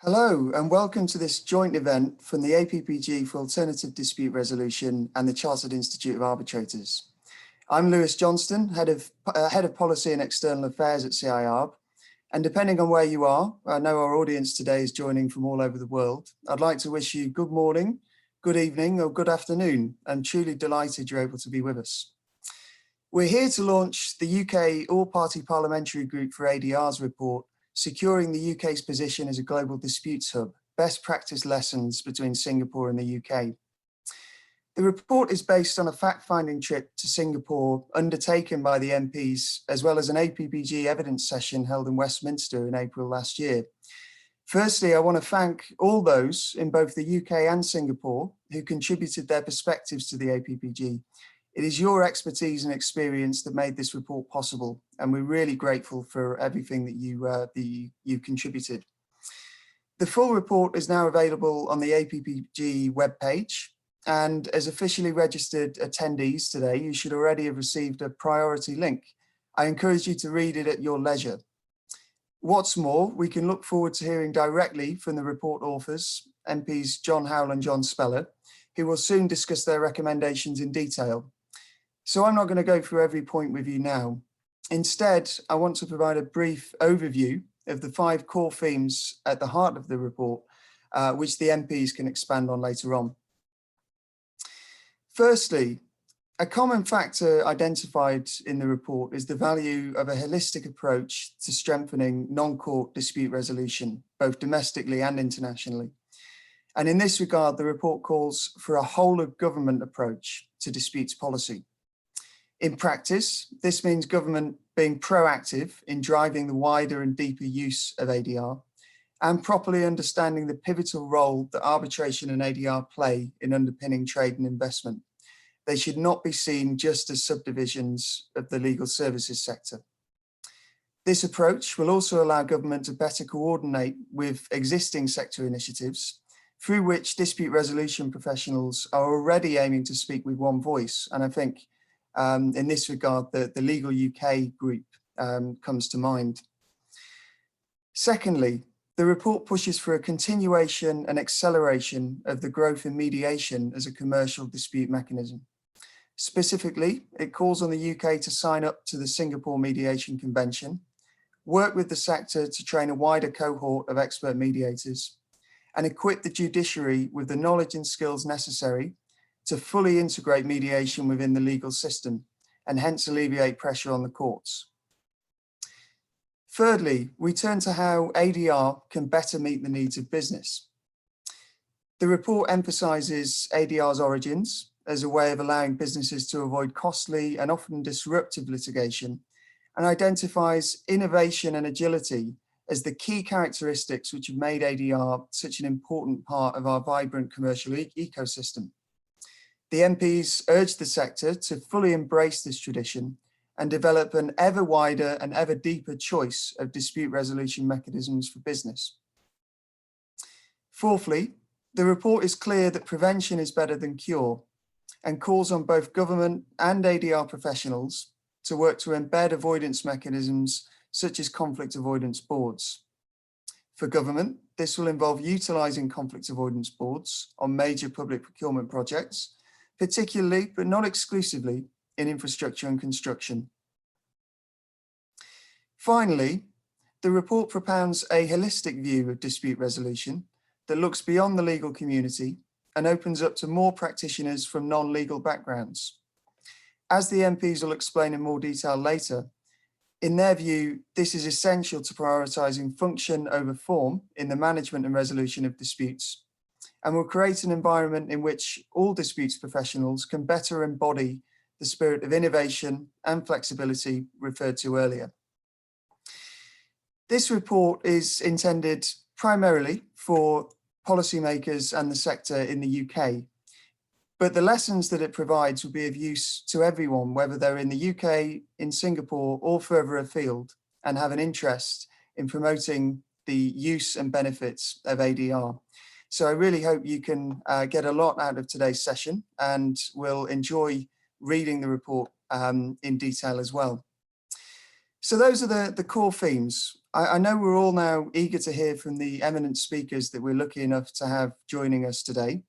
Hello and welcome to this joint event from the APPG for Alternative Dispute Resolution and the Chartered Institute of Arbitrators. I'm Lewis Johnston, Head of Policy and External Affairs at CIARB, and depending on where you are, I know our audience today is joining from all over the world. I'd like to wish you good morning, good evening or good afternoon. I'm truly delighted you're able to be with us. We're here to launch the UK All-Party Parliamentary Group for ADR's report, Securing the UK's Position as a Global Disputes Hub, Best Practice Lessons between Singapore and the UK. The report is based on a fact-finding trip to Singapore undertaken by the MPs, as well as an APPG evidence session held in Westminster in April last year. Firstly, I want to thank all those in both the UK and Singapore who contributed their perspectives to the APPG. It is your expertise and experience that made this report possible, and we're really grateful for everything that you contributed. The full report is now available on the APPG webpage, and as officially registered attendees today, you should already have received a priority link. I encourage you to read it at your leisure. What's more, we can look forward to hearing directly from the report authors, MPs John Howell and John Speller, who will soon discuss their recommendations in detail. So I'm not going to go through every point with you now. Instead, I want to provide a brief overview of the 5 core themes at the heart of the report, which the MPs can expand on later on. Firstly, a common factor identified in the report is the value of a holistic approach to strengthening non-court dispute resolution, both domestically and internationally. And in this regard, the report calls for a whole of government approach to disputes policy. In practice, this means government being proactive in driving the wider and deeper use of ADR and properly understanding the pivotal role that arbitration and ADR play in underpinning trade and investment. They should not be seen just as subdivisions of the legal services sector. This approach will also allow government to better coordinate with existing sector initiatives through which dispute resolution professionals are already aiming to speak with one voice. And I think in this regard, the Legal UK group comes to mind. Secondly, the report pushes for a continuation and acceleration of the growth in mediation as a commercial dispute mechanism. Specifically, it calls on the UK to sign up to the Singapore Mediation Convention, work with the sector to train a wider cohort of expert mediators, and equip the judiciary with the knowledge and skills necessary to fully integrate mediation within the legal system and hence alleviate pressure on the courts. Thirdly, we turn to how ADR can better meet the needs of business. The report emphasises ADR's origins as a way of allowing businesses to avoid costly and often disruptive litigation, and identifies innovation and agility as the key characteristics which have made ADR such an important part of our vibrant commercial ecosystem. The MPs urged the sector to fully embrace this tradition and develop an ever wider and ever deeper choice of dispute resolution mechanisms for business. Fourthly, the report is clear that prevention is better than cure and calls on both government and ADR professionals to work to embed avoidance mechanisms such as conflict avoidance boards. For government, this will involve utilising conflict avoidance boards on major public procurement projects, particularly, but not exclusively, in infrastructure and construction. Finally, the report propounds a holistic view of dispute resolution that looks beyond the legal community and opens up to more practitioners from non-legal backgrounds. As the MPs will explain in more detail later, in their view, this is essential to prioritising function over form in the management and resolution of disputes, and will create an environment in which all disputes professionals can better embody the spirit of innovation and flexibility referred to earlier. This report is intended primarily for policymakers and the sector in the UK, but the lessons that it provides will be of use to everyone, whether they're in the UK, in Singapore, or further afield, and have an interest in promoting the use and benefits of ADR. So I really hope you can get a lot out of today's session and will enjoy reading the report in detail as well. So those are the core themes. I know we're all now eager to hear from the eminent speakers that we're lucky enough to have joining us today.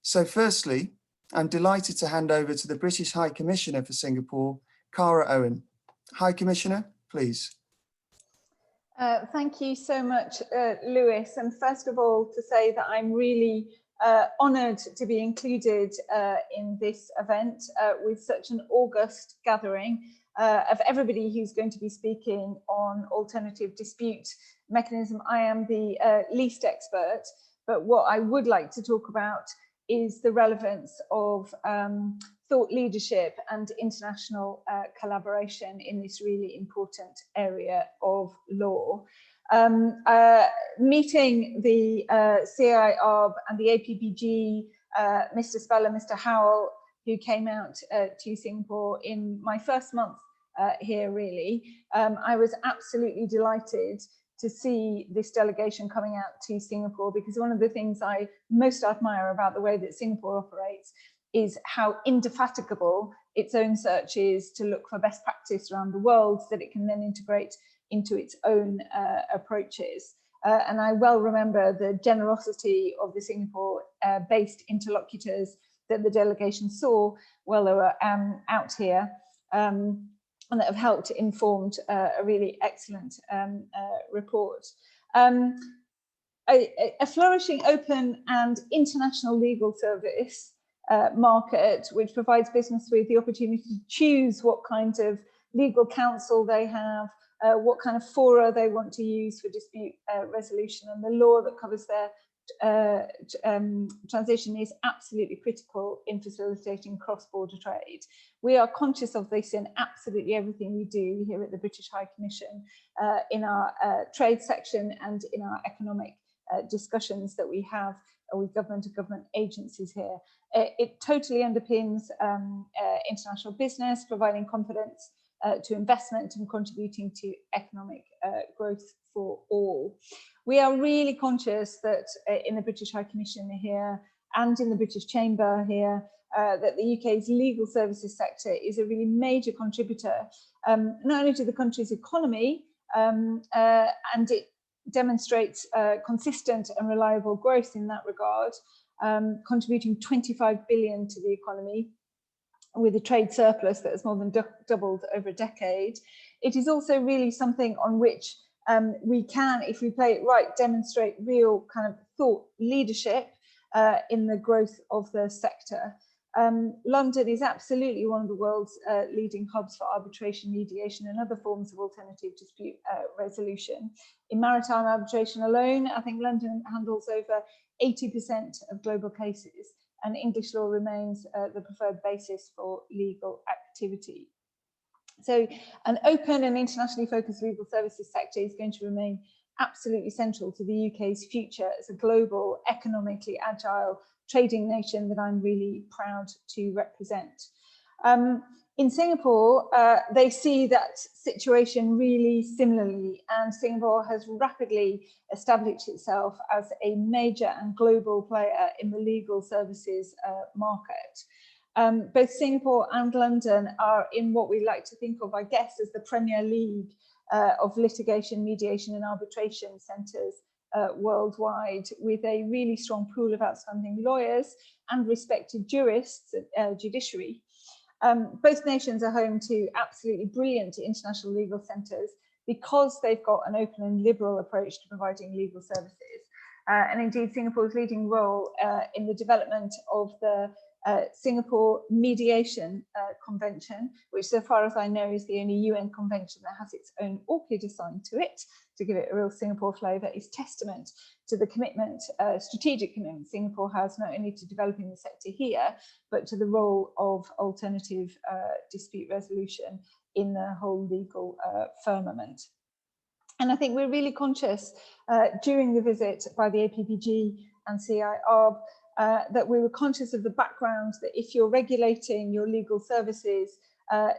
So firstly, I'm delighted to hand over to the British High Commissioner for Singapore, Cara Owen. High Commissioner, please. Thank you so much, Lewis. And first of all, to say that I'm really honoured to be included in this event with such an august gathering of everybody who's going to be speaking on alternative dispute mechanism. I am the least expert, but what I would like to talk about is the relevance of thought leadership and international collaboration in this really important area of law. Meeting the CIARB and the APPG, Mr. Speller, Mr. Howell, who came out to Singapore in my first month here, really, I was absolutely delighted to see this delegation coming out to Singapore, because one of the things I most admire about the way that Singapore operates is how indefatigable its own search is to look for best practice around the world that it can then integrate into its own approaches. And I well remember the generosity of the Singapore-based interlocutors that the delegation saw while they were out here, and that have helped informed a really excellent report. A flourishing, open and international legal service market, which provides business with the opportunity to choose what kind of legal counsel they have, what kind of fora they want to use for dispute resolution, and the law that covers their transition is absolutely critical in facilitating cross-border trade. We are conscious of this in absolutely everything we do here at the British High Commission, in our trade section and in our economic discussions that we have with government and government agencies here. It totally underpins international business, providing confidence to investment and contributing to economic growth for all. We are really conscious that in the British High Commission here and in the British Chamber here, that the UK's legal services sector is a really major contributor, not only to the country's economy, and it demonstrates consistent and reliable growth in that regard, contributing 25 billion to the economy, with a trade surplus that has more than doubled over a decade. It is also really something on which we can, if we play it right, demonstrate real kind of thought leadership in the growth of the sector. London is absolutely one of the world's leading hubs for arbitration, mediation and other forms of alternative dispute resolution. In maritime arbitration alone, I think London handles over 80% of global cases, and English law remains the preferred basis for legal activity. So an open and internationally focused legal services sector is going to remain absolutely central to the UK's future as a global, economically agile trading nation that I'm really proud to represent. In Singapore, they see that situation really similarly, and Singapore has rapidly established itself as a major and global player in the legal services market. Both Singapore and London are in what we like to think of, I guess, as the Premier League of litigation, mediation and arbitration centres worldwide, with a really strong pool of outstanding lawyers and respected jurists at Judiciary. Both nations are home to absolutely brilliant international legal centres because they've got an open and liberal approach to providing legal services. And indeed, Singapore's leading role in the development of the Singapore Mediation Convention, which, so far as I know, is the only UN convention that has its own orchid assigned to it, to give it a real Singapore flavour, is testament to the commitment, strategic commitment Singapore has not only to developing the sector here, but to the role of alternative dispute resolution in the whole legal firmament. And I think we're really conscious during the visit by the APPG and CIARB that we were conscious of the background that if you're regulating your legal services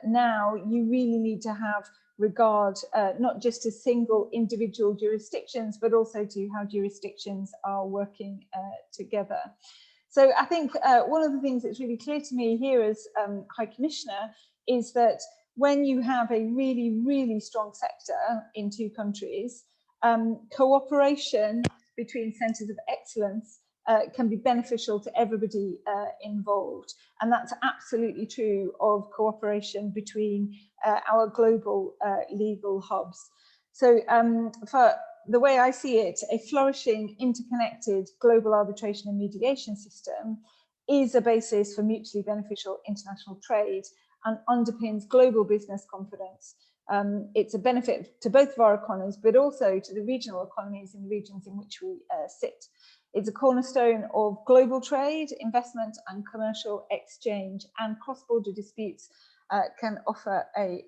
now, you really need to have regard not just to single individual jurisdictions, but also to how jurisdictions are working together. So I think one of the things that's really clear to me here as High Commissioner is that when you have a really, really strong sector in two countries, cooperation between centres of excellence can be beneficial to everybody involved. And that's absolutely true of cooperation between our global legal hubs. So for the way I see it, a flourishing, interconnected global arbitration and mediation system is a basis for mutually beneficial international trade and underpins global business confidence. It's a benefit to both of our economies, but also to the regional economies in the regions in which we sit. It's a cornerstone of global trade, investment and commercial exchange, and cross-border disputes can offer a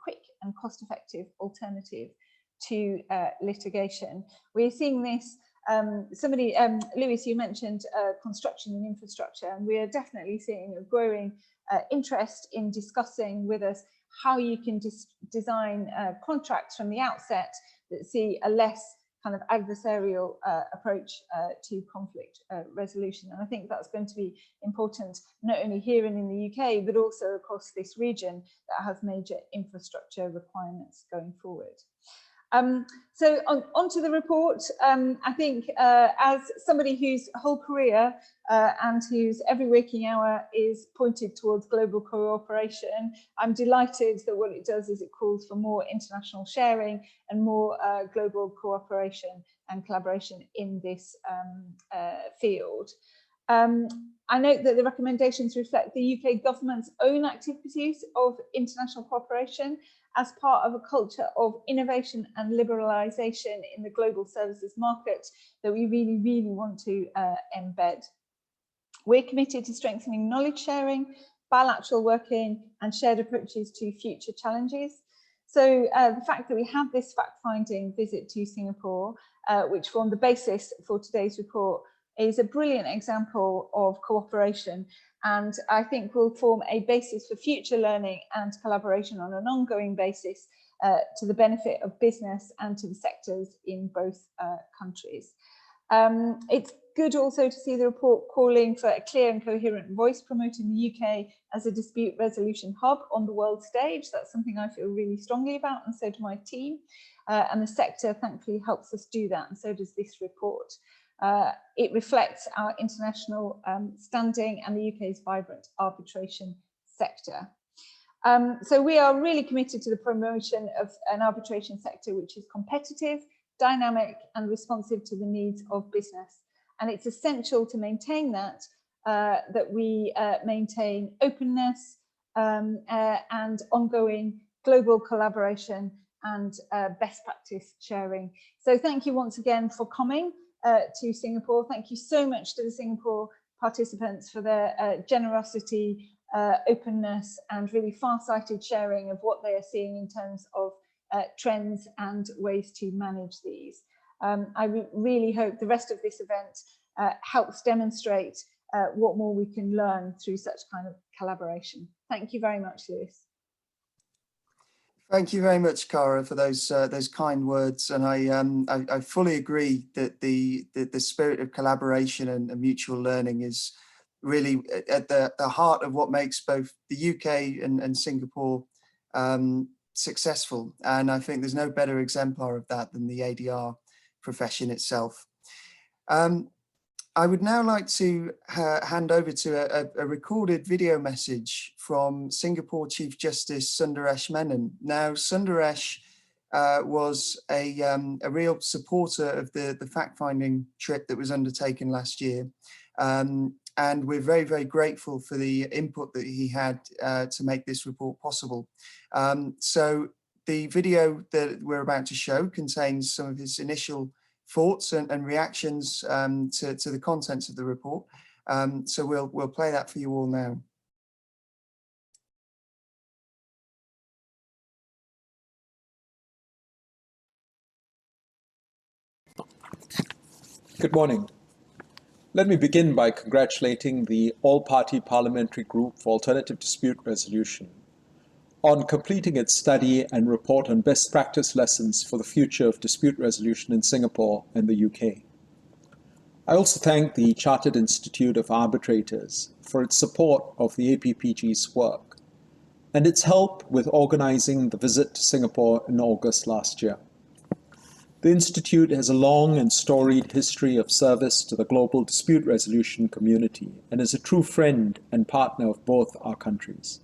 quick and cost-effective alternative to litigation. We're seeing this. Lewis, you mentioned construction and infrastructure, and we are definitely seeing a growing interest in discussing with us how you can design contracts from the outset that see a less kind of adversarial approach to conflict resolution. And I think that's going to be important not only here and in the UK, but also across this region that has major infrastructure requirements going forward. So on to the report. I think as somebody whose whole career and whose every waking hour is pointed towards global cooperation, I'm delighted that what it does is it calls for more international sharing and more global cooperation and collaboration in this field. I note that the recommendations reflect the UK government's own active pursuit of international cooperation as part of a culture of innovation and liberalisation in the global services market that we really, really want to embed. We're committed to strengthening knowledge sharing, bilateral working and shared approaches to future challenges. So the fact that we have this fact-finding visit to Singapore, which formed the basis for today's report, is a brilliant example of cooperation, and I think will form a basis for future learning and collaboration on an ongoing basis to the benefit of business and to the sectors in both countries. It's good also to see the report calling for a clear and coherent voice promoting the UK as a dispute resolution hub on the world stage. That's something I feel really strongly about, and so do my team. And the sector thankfully helps us do that, and so does this report. It reflects our international standing and the UK's vibrant arbitration sector. So we are really committed to the promotion of an arbitration sector which is competitive, dynamic and responsive to the needs of business. And it's essential to maintain that, that we maintain openness and ongoing global collaboration and best practice sharing. So thank you once again for coming to Singapore. Thank you so much to the Singapore participants for their generosity, openness and really far-sighted sharing of what they are seeing in terms of trends and ways to manage these. I really hope the rest of this event helps demonstrate what more we can learn through such kind of collaboration. Thank you very much, Lewis. Thank you very much, Cara, for those kind words, and I fully agree that the spirit of collaboration and mutual learning is really at the heart of what makes both the UK and Singapore successful. And I think there's no better exemplar of that than the ADR profession itself. I would now like to hand over to a recorded video message from Singapore Chief Justice Sundaresh Menon. Now, Sundaresh was a real supporter of the fact-finding trip that was undertaken last year. And we're very, very grateful for the input that he had to make this report possible. So the video that we're about to show contains some of his initial thoughts and reactions to the contents of the report. So we'll play that for you all now. Good morning. Let me begin by congratulating the All-Party Parliamentary Group for Alternative Dispute Resolution on completing its study and report on best practice lessons for the future of dispute resolution in Singapore and the UK. I also thank the Chartered Institute of Arbitrators for its support of the APPG's work and its help with organizing the visit to Singapore in August last year. The Institute has a long and storied history of service to the global dispute resolution community and is a true friend and partner of both our countries.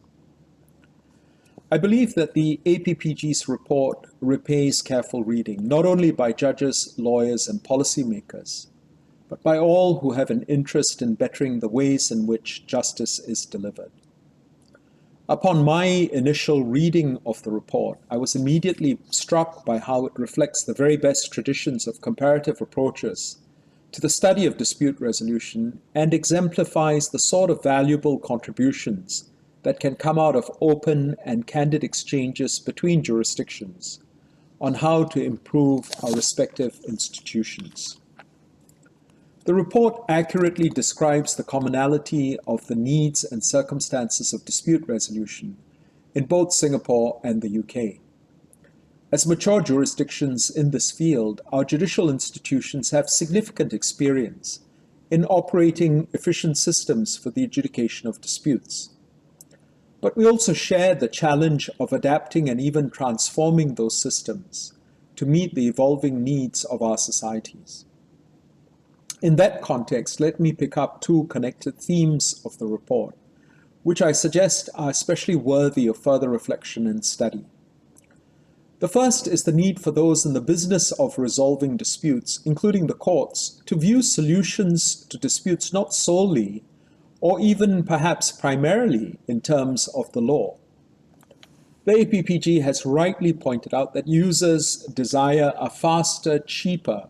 I believe that the APPG's report repays careful reading, not only by judges, lawyers, and policymakers, but by all who have an interest in bettering the ways in which justice is delivered. Upon my initial reading of the report, I was immediately struck by how it reflects the very best traditions of comparative approaches to the study of dispute resolution and exemplifies the sort of valuable contributions that can come out of open and candid exchanges between jurisdictions on how to improve our respective institutions. The report accurately describes the commonality of the needs and circumstances of dispute resolution in both Singapore and the UK. As mature jurisdictions in this field, our judicial institutions have significant experience in operating efficient systems for the adjudication of disputes. But we also share the challenge of adapting and even transforming those systems to meet the evolving needs of our societies. In that context, let me pick up two connected themes of the report, which I suggest are especially worthy of further reflection and study. The first is the need for those in the business of resolving disputes, including the courts, to view solutions to disputes not solely, or even perhaps primarily, in terms of the law. The APPG has rightly pointed out that users desire a faster, cheaper,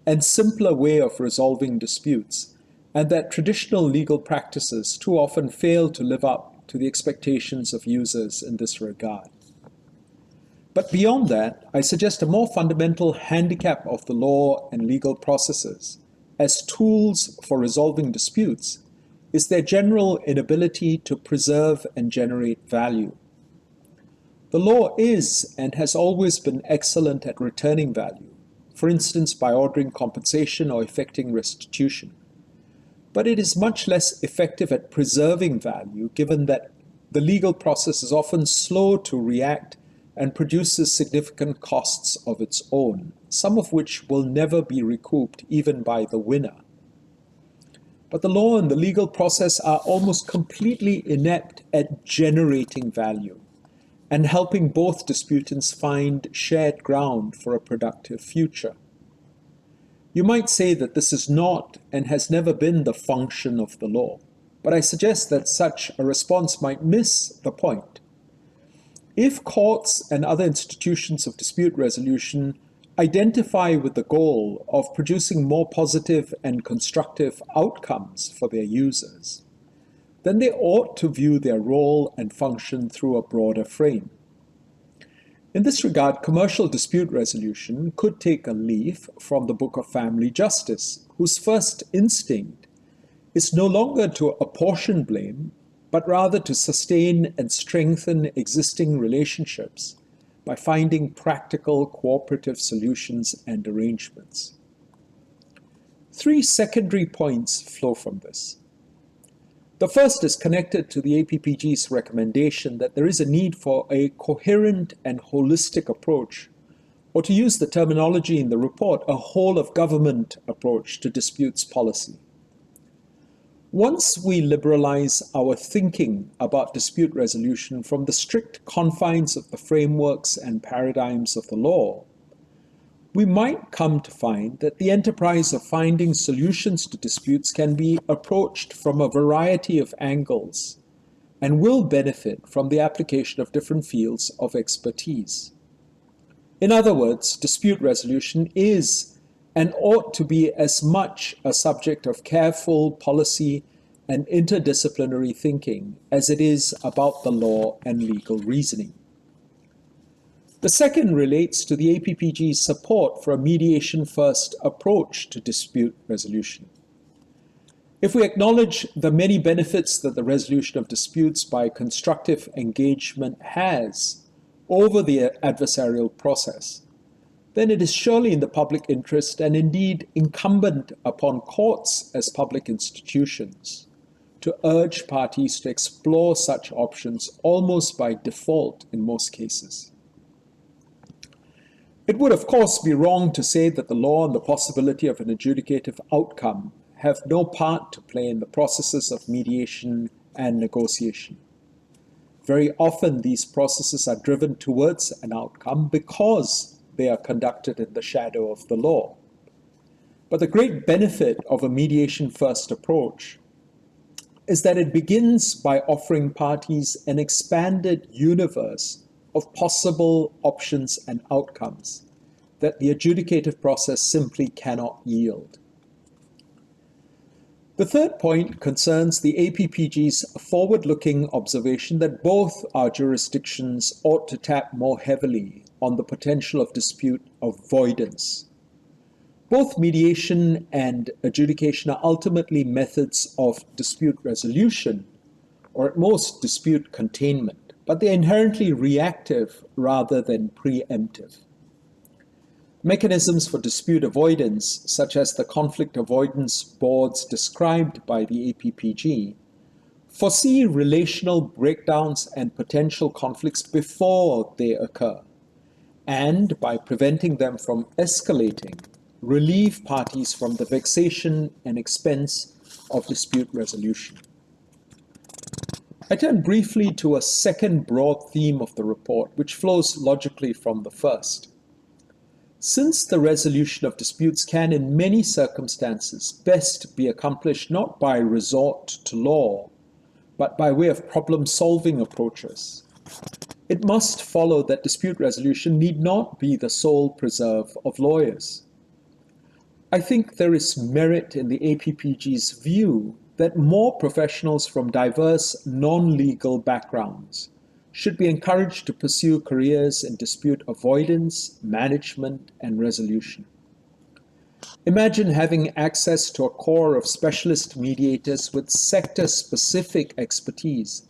and simpler way of resolving disputes, and that traditional legal practices too often fail to live up to the expectations of users in this regard. But beyond that, I suggest a more fundamental handicap of the law and legal processes as tools for resolving disputes is their general inability to preserve and generate value. The law is and has always been excellent at returning value, for instance by ordering compensation or effecting restitution. But it is much less effective at preserving value, given that the legal process is often slow to react and produces significant costs of its own, some of which will never be recouped even by the winner. But the law and the legal process are almost completely inept at generating value and helping both disputants find shared ground for a productive future. You might say that this is not and has never been the function of the law, but I suggest that such a response might miss the point. If courts and other institutions of dispute resolution identify with the goal of producing more positive and constructive outcomes for their users, then they ought to view their role and function through a broader frame. In this regard, commercial dispute resolution could take a leaf from the Book of Family Justice, whose first instinct is no longer to apportion blame, but rather to sustain and strengthen existing relationships by finding practical cooperative solutions and arrangements. Three secondary points flow from this. The first is connected to the APPG's recommendation that there is a need for a coherent and holistic approach, or to use the terminology in the report, a whole-of-government approach to disputes policy. Once we liberalize our thinking about dispute resolution from the strict confines of the frameworks and paradigms of the law, we might come to find that the enterprise of finding solutions to disputes can be approached from a variety of angles and will benefit from the application of different fields of expertise. In other words, dispute resolution is and ought to be as much a subject of careful policy and interdisciplinary thinking as it is about the law and legal reasoning. The second relates to the APPG's support for a mediation-first approach to dispute resolution. If we acknowledge the many benefits that the resolution of disputes by constructive engagement has over the adversarial process, then it is surely in the public interest and indeed incumbent upon courts as public institutions to urge parties to explore such options almost by default in most cases. It would, of course, be wrong to say that the law and the possibility of an adjudicative outcome have no part to play in the processes of mediation and negotiation. Very often, these processes are driven towards an outcome because they are conducted in the shadow of the law. But the great benefit of a mediation-first approach is that it begins by offering parties an expanded universe of possible options and outcomes that the adjudicative process simply cannot yield. The third point concerns the APPG's forward-looking observation that both our jurisdictions ought to tap more heavily on the potential of dispute avoidance. Both mediation and adjudication are ultimately methods of dispute resolution, or at most dispute containment, but they're inherently reactive rather than preemptive. Mechanisms for dispute avoidance, such as the conflict avoidance boards described by the APPG, foresee relational breakdowns and potential conflicts before they occur, and by preventing them from escalating, relieve parties from the vexation and expense of dispute resolution. I turn briefly to a second broad theme of the report, which flows logically from the first. Since the resolution of disputes can, in many circumstances, best be accomplished not by resort to law, but by way of problem-solving approaches, it must follow that dispute resolution need not be the sole preserve of lawyers. I think there is merit in the APPG's view that more professionals from diverse non-legal backgrounds should be encouraged to pursue careers in dispute avoidance, management, and resolution. Imagine having access to a corps of specialist mediators with sector-specific expertise,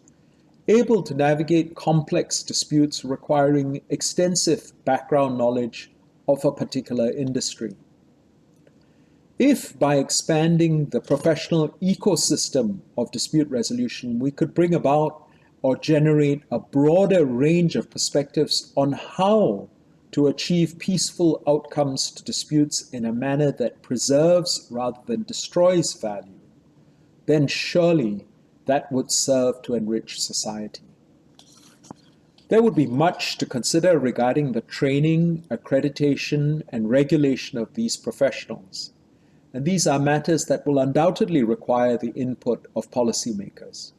able to navigate complex disputes requiring extensive background knowledge of a particular industry. If, by expanding the professional ecosystem of dispute resolution, we could bring about or generate a broader range of perspectives on how to achieve peaceful outcomes to disputes in a manner that preserves rather than destroys value, then surely that would serve to enrich society. There would be much to consider regarding the training, accreditation, and regulation of these professionals, and these are matters that will undoubtedly require the input of policymakers.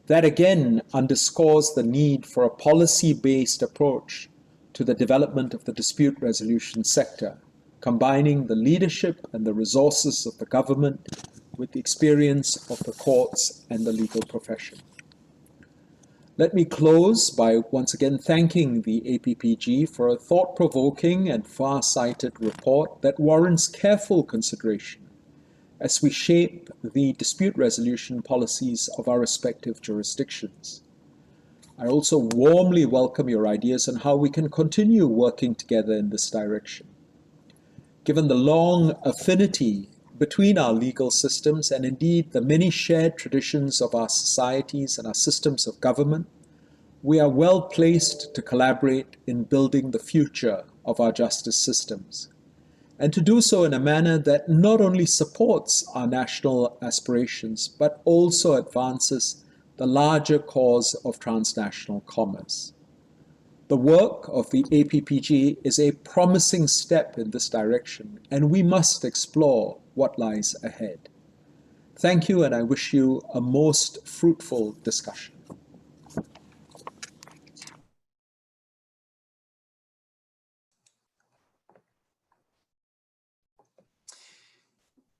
That again underscores the need for a policy-based approach to the development of the dispute resolution sector, combining the leadership and the resources of the government with the experience of the courts and the legal profession. Let me close by once again thanking the APPG for a thought-provoking and far-sighted report that warrants careful consideration as we shape the dispute resolution policies of our respective jurisdictions. I also warmly welcome your ideas on how we can continue working together in this direction. Given the long affinity between our legal systems and indeed the many shared traditions of our societies and our systems of government, we are well placed to collaborate in building the future of our justice systems, and to do so in a manner that not only supports our national aspirations, but also advances the larger cause of transnational commerce. The work of the APPG is a promising step in this direction, and we must explore what lies ahead. Thank you, and I wish you a most fruitful discussion.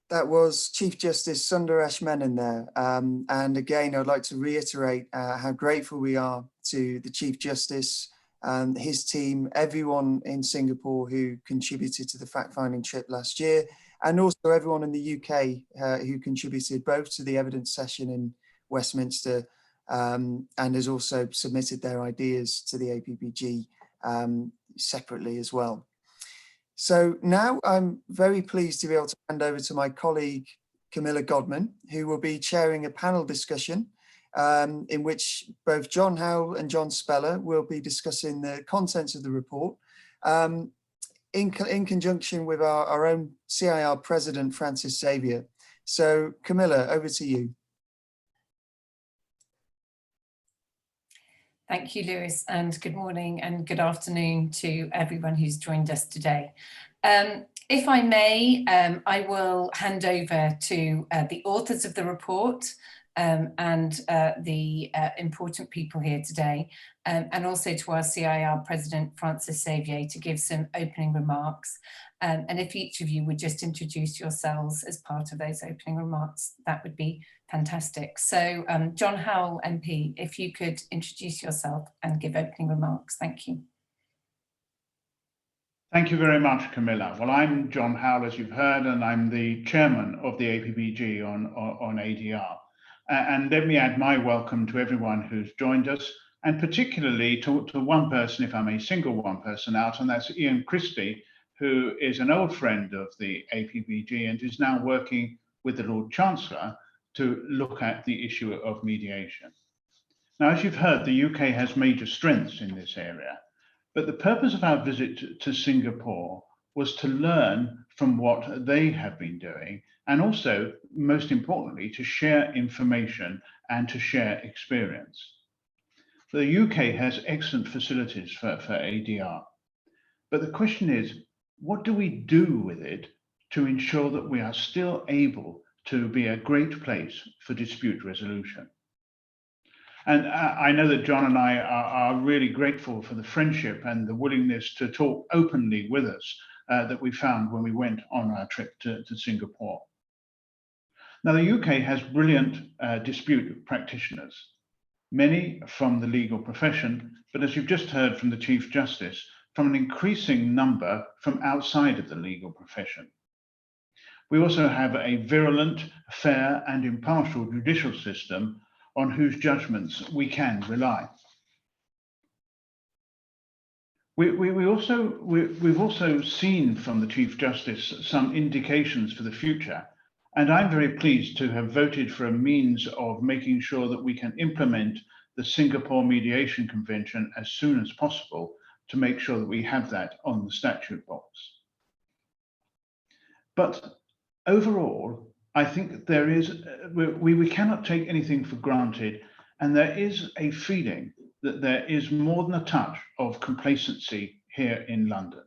That was Chief Justice Sundaresh Menon there. And again, I'd like to reiterate how grateful we are to the Chief Justice, his team, everyone in Singapore who contributed to the fact-finding trip last year, and also everyone in the UK who contributed both to the evidence session in Westminster and has also submitted their ideas to the APPG separately as well. So now I'm very pleased to be able to hand over to my colleague, Camilla Godman, who will be chairing a panel discussion in which both John Howell and John Speller will be discussing the contents of the report in conjunction with our own CIR President, Francis Xavier. So Camilla, over to you. Thank you, Lewis, and good morning and good afternoon to everyone who's joined us today. If I may, I will hand over to the authors of the report and the important people here today, and also to our CIR President, Francis Xavier, to give some opening remarks. And if each of you would just introduce yourselves as part of those opening remarks, that would be fantastic. So John Howell, MP, if you could introduce yourself and give opening remarks. Thank you. Thank you very much, Camilla. Well, I'm John Howell, as you've heard, and I'm the chairman of the APPG on ADR. And let me add my welcome to everyone who's joined us, and particularly to one person, if I may single one person out, and that's Ian Christie, who is an old friend of the APPG and is now working with the Lord Chancellor to look at the issue of mediation. Now, as you've heard, the UK has major strengths in this area, but the purpose of our visit to Singapore was to learn from what they have been doing, and also, most importantly, to share information and to share experience. The UK has excellent facilities for ADR, but the question is, what do we do with it to ensure that we are still able to be a great place for dispute resolution? And I know that John and I are really grateful for the friendship and the willingness to talk openly with us that we found when we went on our trip to Singapore. Now, the UK has brilliant dispute practitioners, many from the legal profession, but as you've just heard from the Chief Justice, from an increasing number from outside of the legal profession. We also have a virulent, fair and impartial judicial system on whose judgments we can rely. We've also seen from the Chief Justice some indications for the future, and I'm very pleased to have voted for a means of making sure that we can implement the Singapore Mediation Convention as soon as possible to make sure that we have that on the statute box. But overall, I think there is, we cannot take anything for granted, and there is a feeling that there is more than a touch of complacency here in London.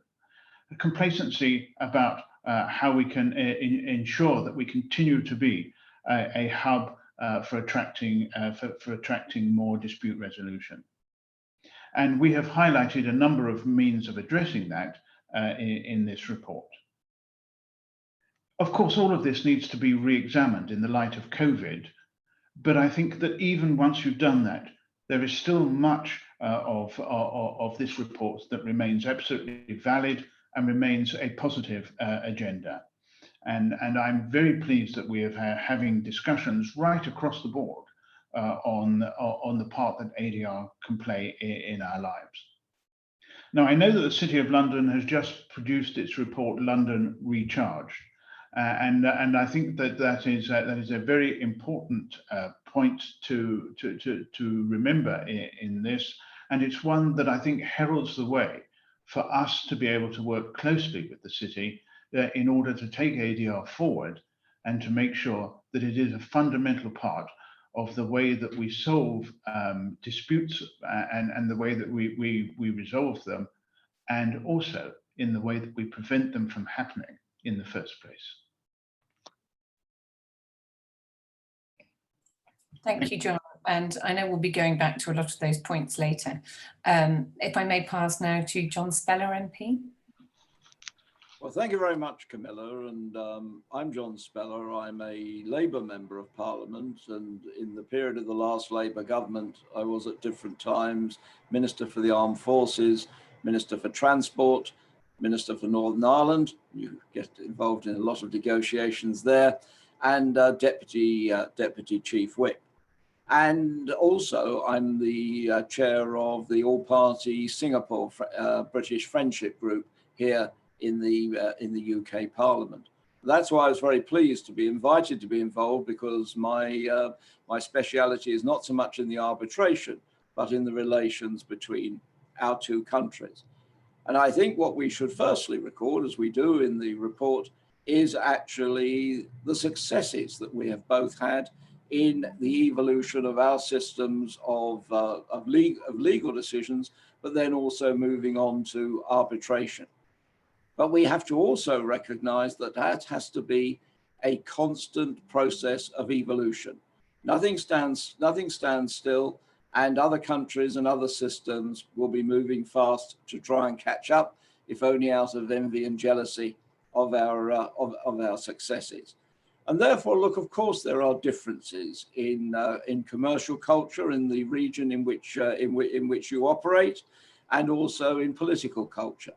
A complacency about how we can ensure that we continue to be a hub for attracting more dispute resolution. And we have highlighted a number of means of addressing that in this report. Of course, all of this needs to be re-examined in the light of COVID, but I think that even once you've done that, there is still much of this report that remains absolutely valid and remains a positive agenda. And I'm very pleased that we are having discussions right across the board on the part that ADR can play in our lives. Now, I know that the City of London has just produced its report, London Recharged. And I think that is a very important point to remember in this, and it's one that I think heralds the way for us to be able to work closely with the city in order to take ADR forward and to make sure that it is a fundamental part of the way that we solve disputes and the way that we resolve them, and also in the way that we prevent them from happening in the first place. Thank you, John. And I know we'll be going back to a lot of those points later. If I may pass now to John Speller, MP. Well, thank you very much, Camilla. And I'm John Speller. I'm a Labour Member of Parliament. And in the period of the last Labour government, I was at different times Minister for the Armed Forces, Minister for Transport, Minister for Northern Ireland. You get involved in a lot of negotiations there, and Deputy Chief Whip. And also, I'm the chair of the All-Party Singapore British Friendship Group here in the UK Parliament. That's why I was very pleased to be invited to be involved, because my speciality is not so much in the arbitration, but in the relations between our two countries. And I think what we should firstly record, as we do in the report, is actually the successes that we have both had in the evolution of our systems of legal decisions, but then also moving on to arbitration. But we have to also recognize that that has to be a constant process of evolution. Nothing stands still, and other countries and other systems will be moving fast to try and catch up, if only out of envy and jealousy of our successes. And therefore, look, of course, there are differences in commercial culture in the region in which you operate, and also in political culture.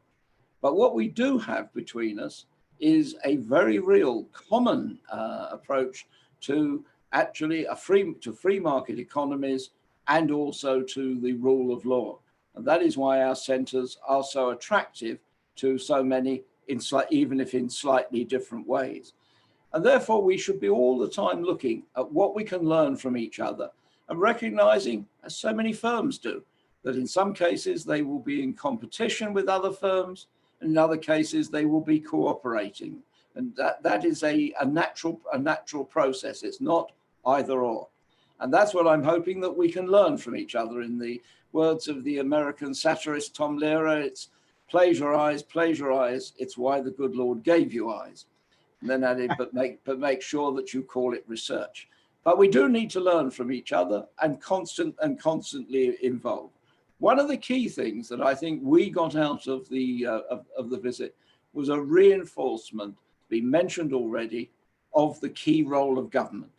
But what we do have between us is a very real common approach to actually free market economies, and also to the rule of law. And that is why our centres are so attractive to so many, even if in slightly different ways. And therefore, we should be all the time looking at what we can learn from each other, and recognising, as so many firms do, that in some cases they will be in competition with other firms, and in other cases they will be cooperating. And that is a natural process. It's not either or. And that's what I'm hoping that we can learn from each other. In the words of the American satirist Tom Lehrer, it's plagiarize, it's why the good Lord gave you eyes. And then added, but make sure that you call it research. But we do need to learn from each other and constantly involve. One of the key things that I think we got out of the visit was a reinforcement, been mentioned already, of the key role of government.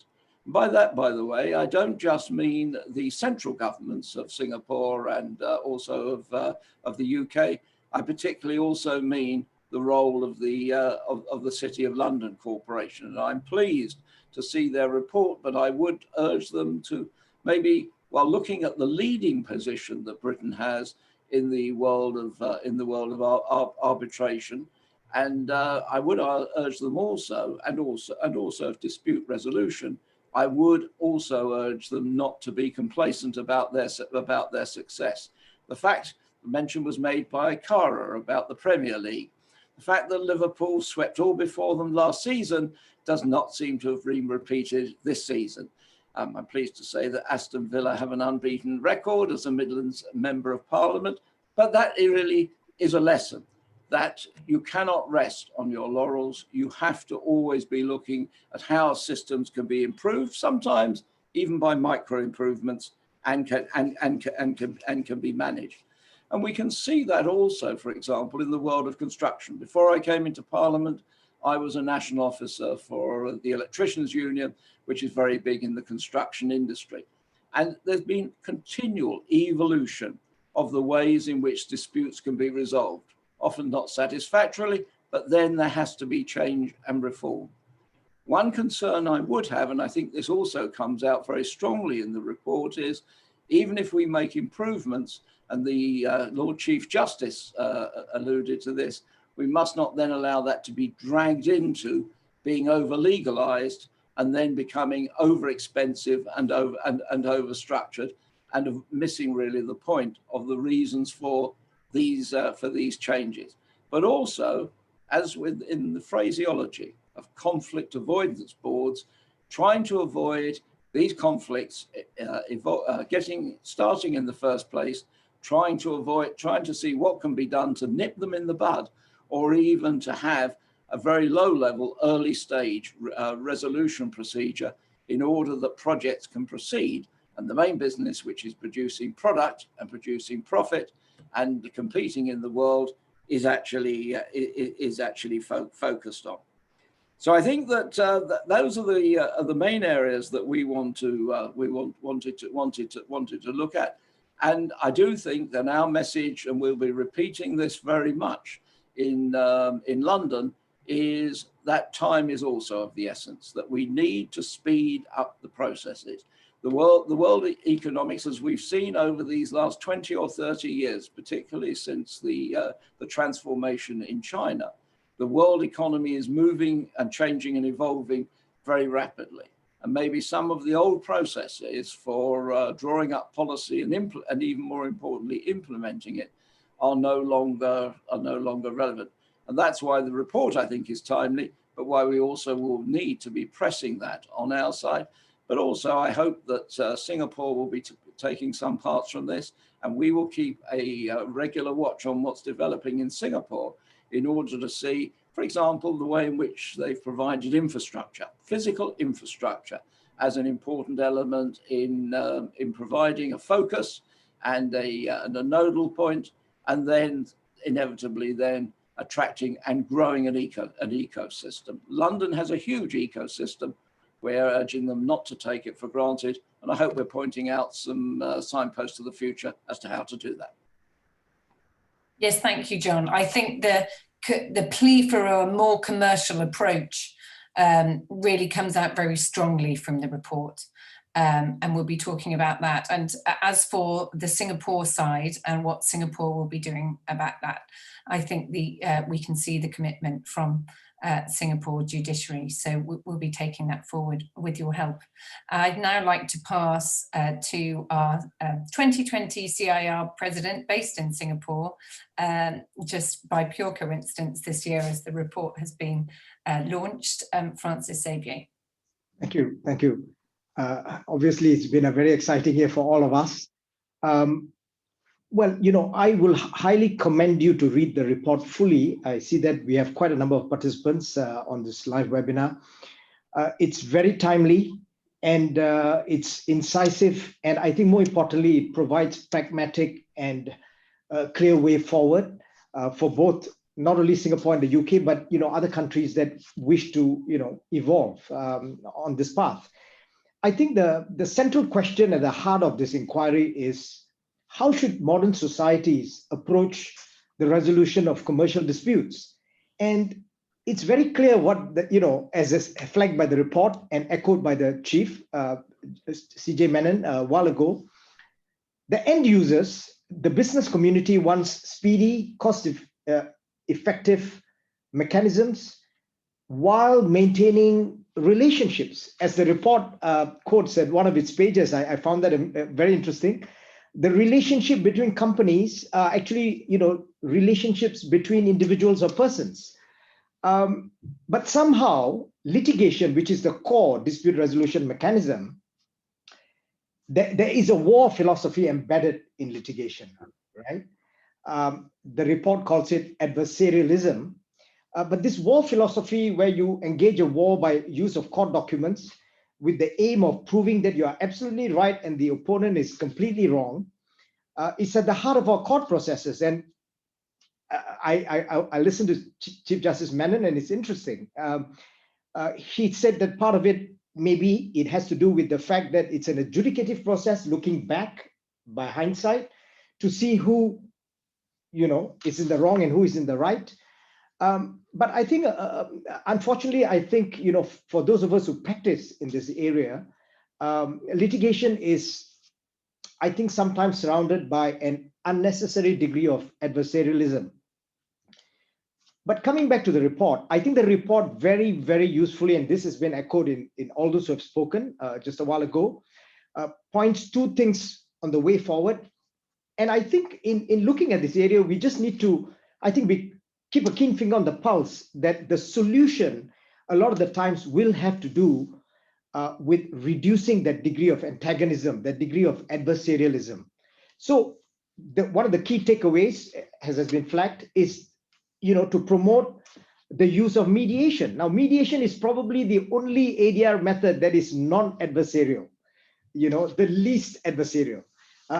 By that, by the way, I don't just mean the central governments of Singapore and also of the UK. I particularly also mean the role of the City of London Corporation. And I'm pleased to see their report, but I would urge them to maybe, while looking at the leading position that Britain has in the world of arbitration, and I would urge them also of dispute resolution, I would also urge them not to be complacent about their success. The fact the mention was made by Cara about the Premier League. The fact that Liverpool swept all before them last season does not seem to have been repeated this season. I'm pleased to say that Aston Villa have an unbeaten record as a Midlands Member of Parliament, but that really is a lesson that you cannot rest on your laurels. You have to always be looking at how systems can be improved, sometimes even by micro improvements, and can be managed. And we can see that also, for example, in the world of construction. Before I came into Parliament, I was a national officer for the Electricians Union, which is very big in the construction industry. And there's been continual evolution of the ways in which disputes can be resolved, often not satisfactorily, but then there has to be change and reform. One concern I would have, and I think this also comes out very strongly in the report, is even if we make improvements, and the Lord Chief Justice alluded to this, we must not then allow that to be dragged into being over-legalized and then becoming over-expensive and over-structured, and missing really the point of the reasons for these changes. But also, as within the phraseology of conflict avoidance boards, trying to avoid these conflicts starting in the first place, trying to see what can be done to nip them in the bud, or even to have a very low level early stage resolution procedure in order that projects can proceed, and the main business, which is producing product and producing profit and competing in the world, is actually focused on. So I think that those are the main areas that we wanted to look at. And I do think that our message, and we'll be repeating this very much in London, is that time is also of the essence, that we need to speed up the processes. The world economics, as we've seen over these last 20 or 30 years, particularly since the transformation in China, The world economy is moving and changing and evolving very rapidly. And maybe some of the old processes for drawing up policy and even more importantly, implementing it are no longer relevant. And that's why the report, I think, is timely, but why we also will need to be pressing that on our side. But also, I hope that Singapore will be taking some parts from this, and we will keep a regular watch on what's developing in Singapore in order to see, for example, the way in which they've provided infrastructure, physical infrastructure, as an important element in providing a focus and a nodal point, and then inevitably then attracting and growing an ecosystem. London has a huge ecosystem. We're urging them not to take it for granted, and I hope we're pointing out some signposts to the future as to how to do that. Yes, thank you, John. I think the plea for a more commercial approach really comes out very strongly from the report, and we'll be talking about that. And as for the Singapore side and what Singapore will be doing about that, I think we can see the commitment from Singapore Judiciary. So we'll be taking that forward with your help. I'd now like to pass to our 2020 CIR president based in Singapore, just by pure coincidence this year as the report has been launched, Francis Xavier. Thank you. Thank you. Obviously, it's been a very exciting year for all of us. Well, you know, I will highly commend you to read the report fully. I see that we have quite a number of participants on this live webinar. It's very timely and it's incisive. And I think more importantly, it provides pragmatic and clear way forward for both not only Singapore and the UK, but, you know, other countries that wish to, you know, evolve on this path. I think the central question at the heart of this inquiry is, how should modern societies approach the resolution of commercial disputes? And it's very clear what, you know, as is flagged by the report and echoed by the chief, CJ Menon, a while ago, the end users, the business community wants speedy, cost-effective mechanisms while maintaining relationships. As the report quotes at one of its pages, I found that very interesting. The relationship between companies are actually, you know, relationships between individuals or persons. But somehow litigation, which is the core dispute resolution mechanism, there is a war philosophy embedded in litigation, right? The report calls it adversarialism. But this war philosophy, where you engage a war by use of court documents with the aim of proving that you are absolutely right and the opponent is completely wrong, is at the heart of our court processes. And I listened to Chief Justice Menon, and it's interesting. He said that part of it, maybe it has to do with the fact that it's an adjudicative process, looking back by hindsight to see who, you know, is in the wrong and who is in the right. But I think, unfortunately, I think, you know, for those of us who practice in this area, litigation is, I think, sometimes surrounded by an unnecessary degree of adversarialism. But coming back to the report, I think the report very, very usefully, and this has been echoed in all those who have spoken just a while ago, points two things on the way forward. And I think in looking at this area, we just need to, I think we keep a keen finger on the pulse that the solution a lot of the times will have to do with reducing that degree of antagonism, that degree of adversarialism. So one of the key takeaways, as has been flagged, is, you know, to promote the use of mediation. Now, mediation is probably the only ADR method that is non-adversarial, you know, the least adversarial.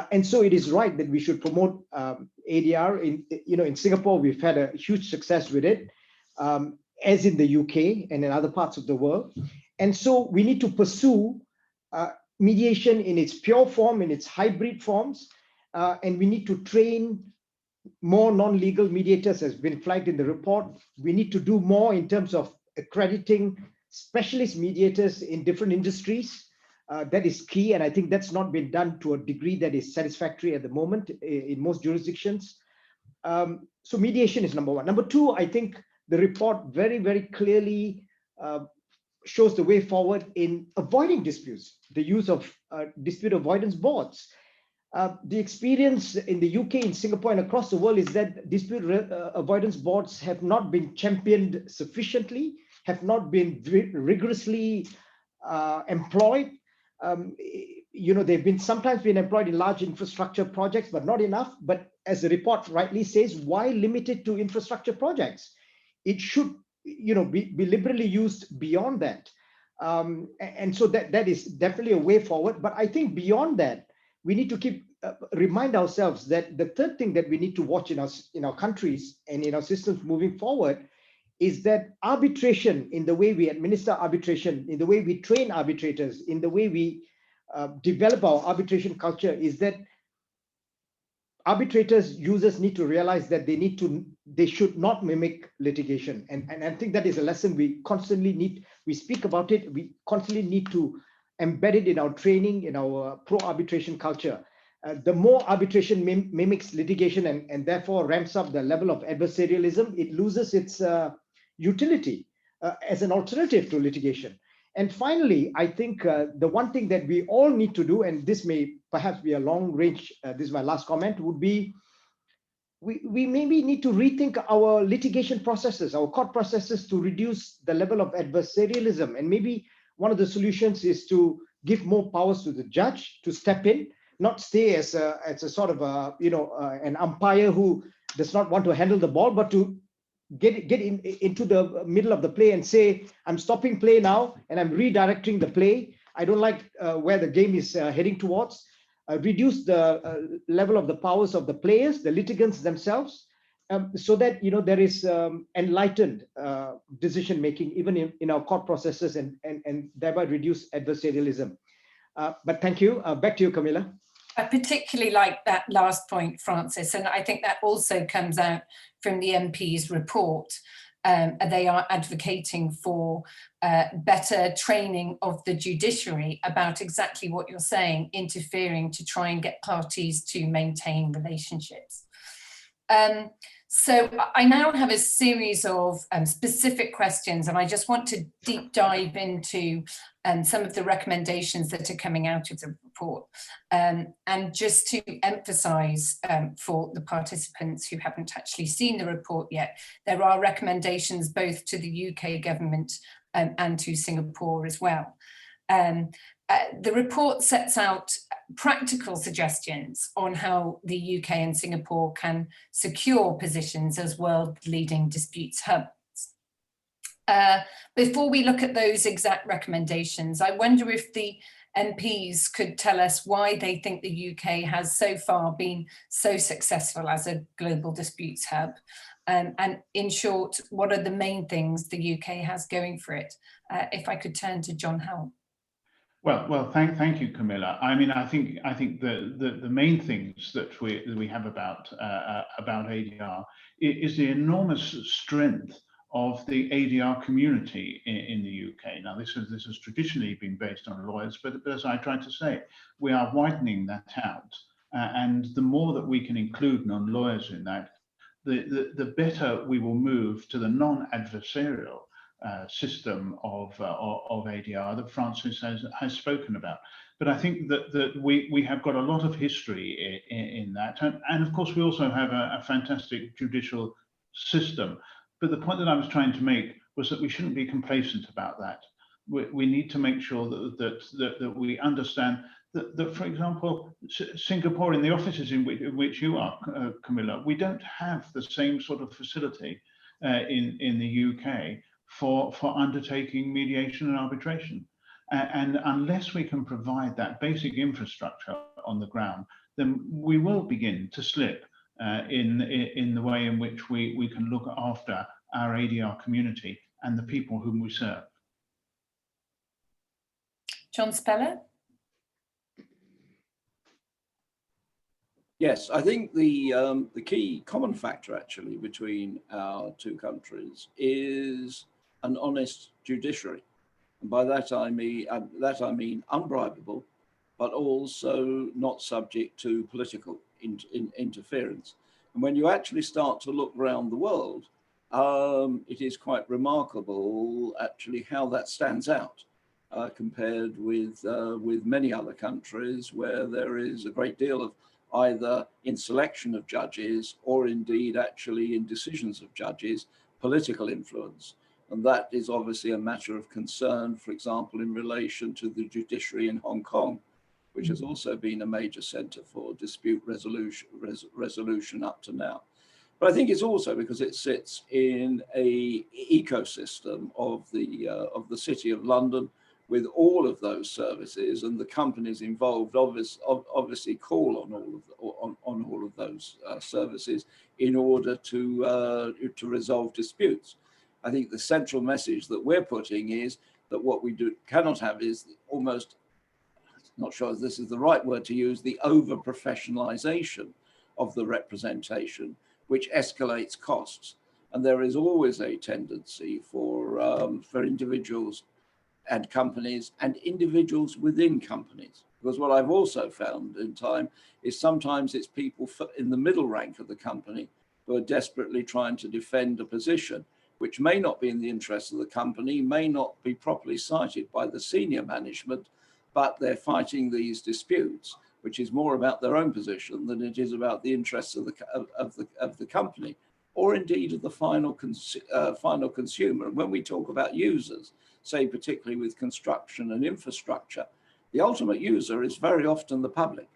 And so it is right that we should promote ADR. In Singapore, we've had a huge success with it, as in the UK and in other parts of the world. And so we need to pursue mediation in its pure form, in its hybrid forms, and we need to train more non-legal mediators, as has been flagged in the report. We need to do more in terms of accrediting specialist mediators in different industries. That is key, and I think that's not been done to a degree that is satisfactory at the moment in most jurisdictions. So mediation is number one. Number two, I think the report very, very clearly shows the way forward in avoiding disputes, the use of dispute avoidance boards. The experience in the UK, in Singapore, and across the world is that dispute avoidance boards have not been championed sufficiently, have not been rigorously employed. They've been sometimes been employed in large infrastructure projects, but not enough. But as the report rightly says, why limit it to infrastructure projects? It should, be liberally used beyond that. And so that is definitely a way forward. But I think beyond that, we need to remind ourselves that the third thing that we need to watch in our countries and in our systems moving forward is that arbitration, in the way we administer arbitration, in the way we train arbitrators, in the way we develop our arbitration culture, is that arbitrators, users need to realize that they should not mimic litigation. And I think that is a lesson we speak about it, we constantly need to embed it in our training, in our pro-arbitration culture. The more arbitration mimics litigation and therefore ramps up the level of adversarialism, it loses its utility as an alternative to litigation. And finally, I think the one thing that we all need to do, and this may perhaps be a long range, this is my last comment, would be we maybe need to rethink our litigation processes, our court processes, to reduce the level of adversarialism. And maybe one of the solutions is to give more powers to the judge to step in, not stay as a sort of an umpire who does not want to handle the ball, but to get into the middle of the play and say, I'm stopping play now and I'm redirecting the play. I don't like where the game is heading towards. Reduce the level of the powers of the players, the litigants themselves, so that there is enlightened decision making even in our court processes, and thereby reduce adversarialism. But thank you. Back to you, Camilla. I particularly like that last point, Francis, and I think that also comes out from the MP's report. They are advocating for better training of the judiciary about exactly what you're saying, interfering to try and get parties to maintain relationships. So I now have a series of specific questions, and I just want to deep dive into some of the recommendations that are coming out of the report. And just to emphasize for the participants who haven't actually seen the report yet, there are recommendations both to the UK government and to Singapore as well. The report sets out practical suggestions on how the UK and Singapore can secure positions as world-leading disputes hubs. Before we look at those exact recommendations, I wonder if the MPs could tell us why they think the UK has so far been so successful as a global disputes hub. And in short, what are the main things the UK has going for it? If I could turn to John Howell. Well, thank you, Camilla. I mean, I think the main things that we have about ADR is the enormous strength of the ADR community in the UK. Now, this has traditionally been based on lawyers, but as I tried to say, we are widening that out, and the more that we can include non-lawyers in that, the better we will move to the non-adversarial system of ADR that Francis has spoken about. But I think that we have got a lot of history in that. And of course, we also have a fantastic judicial system. But the point that I was trying to make was that we shouldn't be complacent about that. We need to make sure that we understand that, for example, Singapore, in the offices in which you are, Camilla, we don't have the same sort of facility in the UK for undertaking mediation and arbitration. And unless we can provide that basic infrastructure on the ground, then we will begin to slip in the way in which we can look after our ADR community and the people whom we serve. John Speller? Yes, I think the key common factor actually between our two countries is an honest judiciary, and by that I mean unbribable, but also not subject to political interference. And when you actually start to look around the world, it is quite remarkable actually how that stands out compared with many other countries where there is a great deal of either in selection of judges or indeed actually in decisions of judges, political influence. And that is obviously a matter of concern, for example, in relation to the judiciary in Hong Kong, which has also been a major centre for dispute resolution up to now. But I think it's also because it sits in an ecosystem of the City of London, with all of those services, and the companies involved obviously call on all of those services in order to resolve disputes. I think the central message that we're putting is that what we cannot have is almost, not sure if this is the right word to use, the over-professionalization of the representation, which escalates costs. And there is always a tendency for individuals and companies and individuals within companies. Because what I've also found in time is sometimes it's people in the middle rank of the company who are desperately trying to defend a position which may not be in the interest of the company, may not be properly cited by the senior management, but they're fighting these disputes, which is more about their own position than it is about the interests of the company, or indeed of the final consumer. And when we talk about users, say particularly with construction and infrastructure, the ultimate user is very often the public.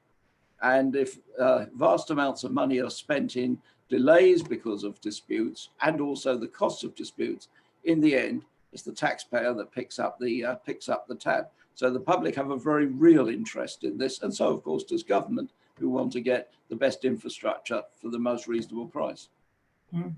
And if vast amounts of money are spent in delays because of disputes and also the cost of disputes, in the end, it's the taxpayer that picks up the tab. So the public have a very real interest in this. And so, of course, does government, who want to get the best infrastructure for the most reasonable price. Mm.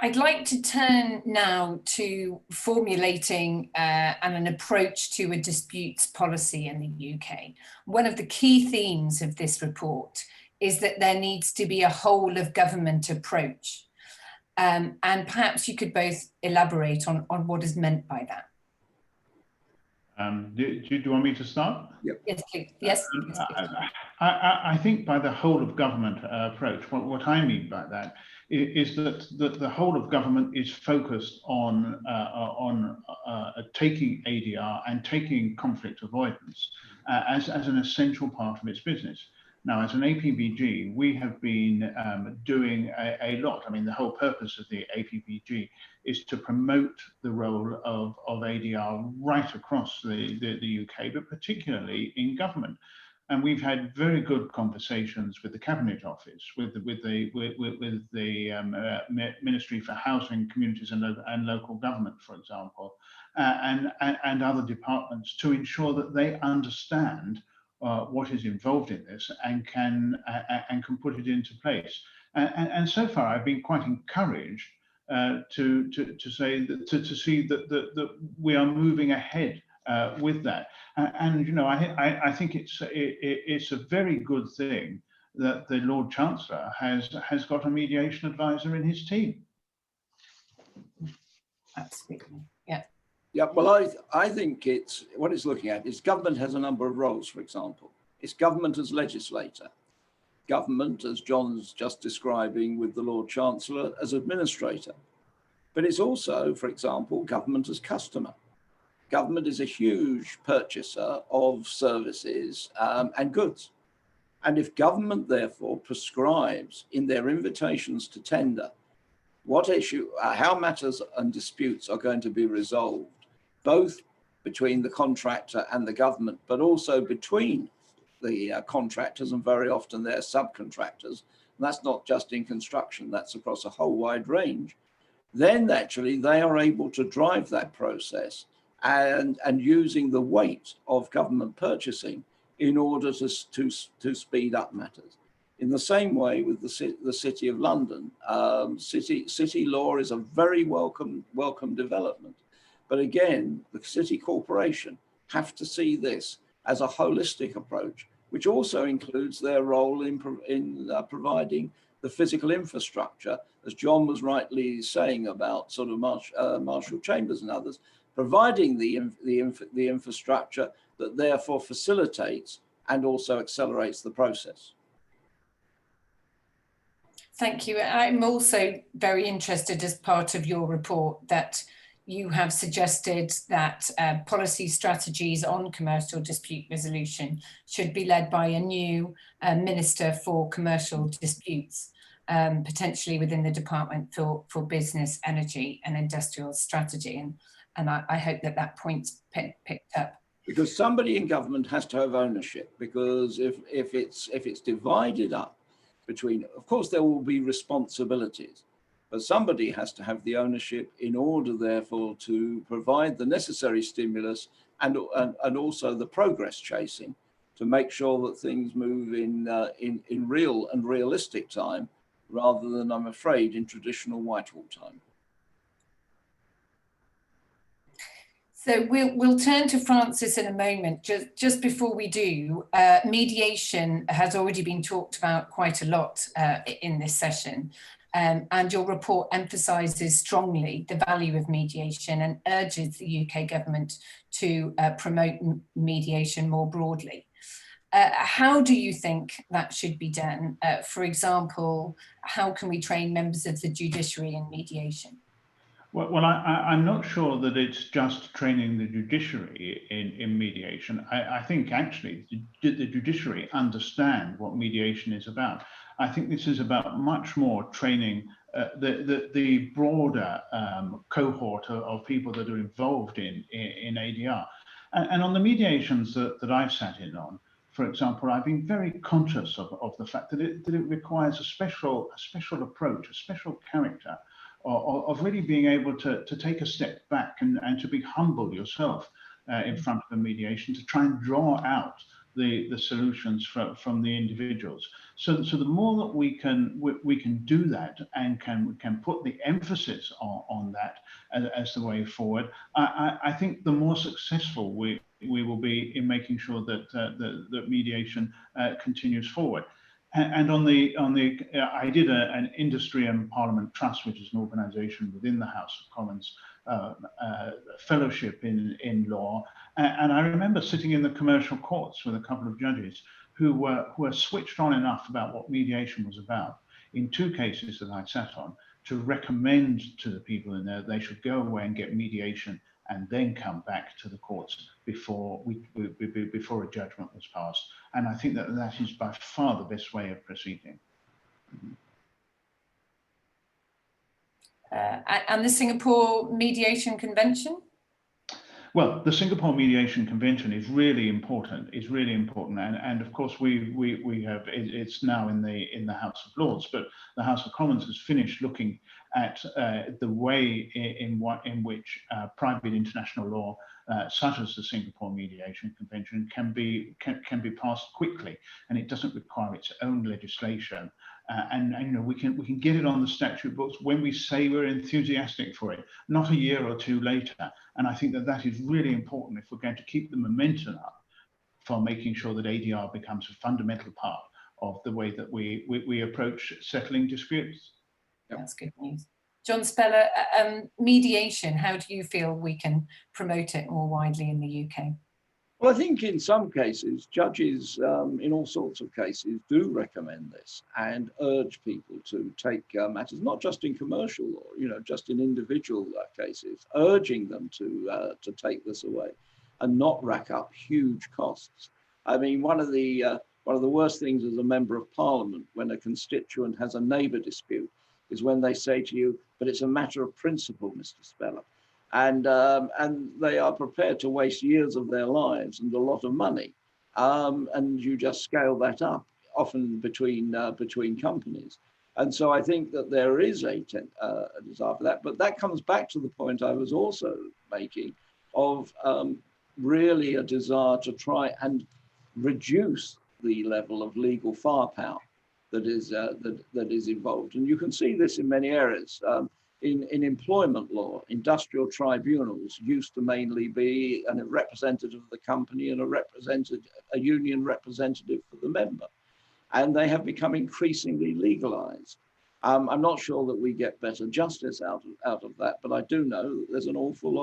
I'd like to turn now to formulating an approach to a disputes policy in the UK. One of the key themes of this report is that there needs to be a whole of government approach. And perhaps you could both elaborate on what is meant by that. Do you want me to start? Yep. Yes, please. Yes. I think by the whole of government approach, what I mean by that is that the whole of government is focused on taking ADR and taking conflict avoidance as an essential part of its business. Now, as an APPG, we have been doing a lot. I mean, the whole purpose of the APPG is to promote the role of ADR right across the UK, but particularly in government. And we've had very good conversations with the Cabinet Office, with the Ministry for Housing, Communities and Local Government, for example, and other departments to ensure that they understand what is involved in this and can put it into place. And so far, I've been quite encouraged to see that we are moving ahead with that. And you know, I think it's a very good thing that the Lord Chancellor has got a mediation advisor in his team. Absolutely. Yeah. Yeah, well, I think what it's looking at is government has a number of roles, for example. It's government as legislator, government, as John's just describing with the Lord Chancellor, as administrator. But it's also, for example, government as customer. Government is a huge purchaser of services and goods. And if government, therefore, prescribes in their invitations to tender how matters and disputes are going to be resolved, both between the contractor and the government, but also between the contractors and very often their subcontractors, and that's not just in construction, that's across a whole wide range, then actually they are able to drive that process and using the weight of government purchasing in order to speed up matters. In the same way with the City of London, city law is a very welcome development. But again, the city corporation have to see this as a holistic approach, which also includes their role in providing the physical infrastructure, as John was rightly saying about sort of Marshall Chambers and others, providing the infrastructure that therefore facilitates and also accelerates the process. Thank you. I'm also very interested, as part of your report, that you have suggested that policy strategies on commercial dispute resolution should be led by a new Minister for Commercial Disputes, potentially within the Department for Business, Energy and Industrial Strategy. And I hope that that point's picked up. Because somebody in government has to have ownership, because if it's divided up between, of course, there will be responsibilities, but somebody has to have the ownership in order, therefore, to provide the necessary stimulus and also the progress chasing to make sure that things move in real and realistic time, rather than, I'm afraid, in traditional Whitehall time. So we'll turn to Francis in a moment. Just before we do, mediation has already been talked about quite a lot in this session, and your report emphasises strongly the value of mediation and urges the UK government to promote mediation more broadly. How do you think that should be done? For example, how can we train members of the judiciary in mediation? Well, I'm not sure that it's just training the judiciary in mediation. I think actually the judiciary understand what mediation is about. I think this is about much more training the broader cohort of people that are involved in ADR. And on the mediations that I've sat in on, for example, I've been very conscious of the fact that it requires a special approach, a special character, of really being able to take a step back and to be humble yourself in front of the mediation, to try and draw out the solutions from the individuals. So the more that we can do that and can put the emphasis on that as the way forward, I think the more successful we will be in making sure that mediation continues forward. And I did an Industry and Parliament Trust, which is an organisation within the House of Commons, fellowship in law. And I remember sitting in the commercial courts with a couple of judges who were switched on enough about what mediation was about, in two cases that I sat on, to recommend to the people in there they should go away and get mediation and then come back to the courts before a judgment was passed. And I think that is by far the best way of proceeding. And the Singapore Mediation Convention? Well, the Singapore Mediation Convention is really important. And of course we have it's now in the House of Lords, but the House of Commons has finished looking at the way in which private international law, such as the Singapore Mediation Convention, can be passed quickly, and it doesn't require its own legislation. And you know, we can get it on the statute books when we say we're enthusiastic for it, not a year or two later. And I think that is really important if we're going to keep the momentum up for making sure that ADR becomes a fundamental part of the way that we approach settling disputes. Yep. That's good news. John Speller, mediation, how do you feel we can promote it more widely in the UK? Well, I think in some cases, judges in all sorts of cases do recommend this and urge people to take matters, not just in commercial law, you know, just in individual cases, urging them to take this away and not rack up huge costs. I mean, one of the worst things as a member of Parliament when a constituent has a neighbour dispute is when they say to you, but it's a matter of principle, Mr. Speller. And they are prepared to waste years of their lives and a lot of money, and you just scale that up, often between companies. And so I think that there is a desire for that, but that comes back to the point I was also making of really a desire to try and reduce the level of legal firepower that is involved. And you can see this in many areas. In employment law, industrial tribunals used to mainly be a representative of the company and a union representative for the member. And they have become increasingly legalized. I'm not sure that we get better justice out of that, but I do know that there's an awful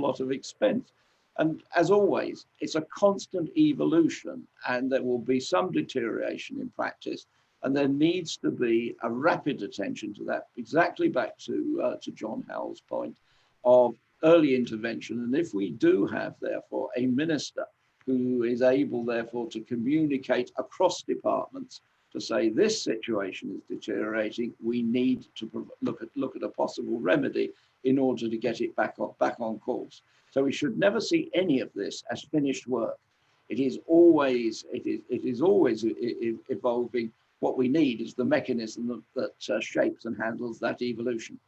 lot of expense. And as always, it's a constant evolution, and there will be some deterioration in practice. And there needs to be a rapid attention to that, exactly back to John Howell's point of early intervention. And if we do have, therefore, a minister who is able, therefore, to communicate across departments to say this situation is deteriorating, we need to look at a possible remedy in order to get it back on course. So we should never see any of this as finished work. It is always evolving. What we need is the mechanism that shapes and handles that evolution.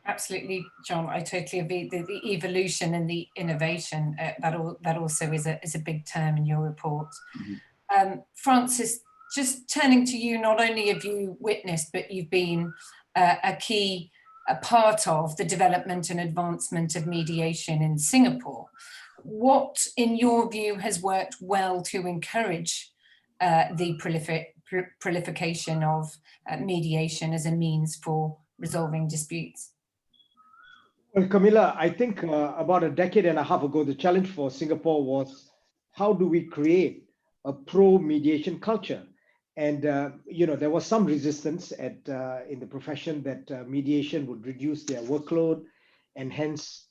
Absolutely, John. I totally agree. The evolution and the innovation that also is a big term in your report. Mm-hmm. Francis, just turning to you, not only have you witnessed, but you've been a key part of the development and advancement of mediation in Singapore. What, in your view, has worked well to encourage the proliferation of mediation as a means for resolving disputes? Well, Camilla, I think about a decade and a half ago, the challenge for Singapore was how do we create a pro-mediation culture? And, there was some resistance in the profession that mediation would reduce their workload. And hence,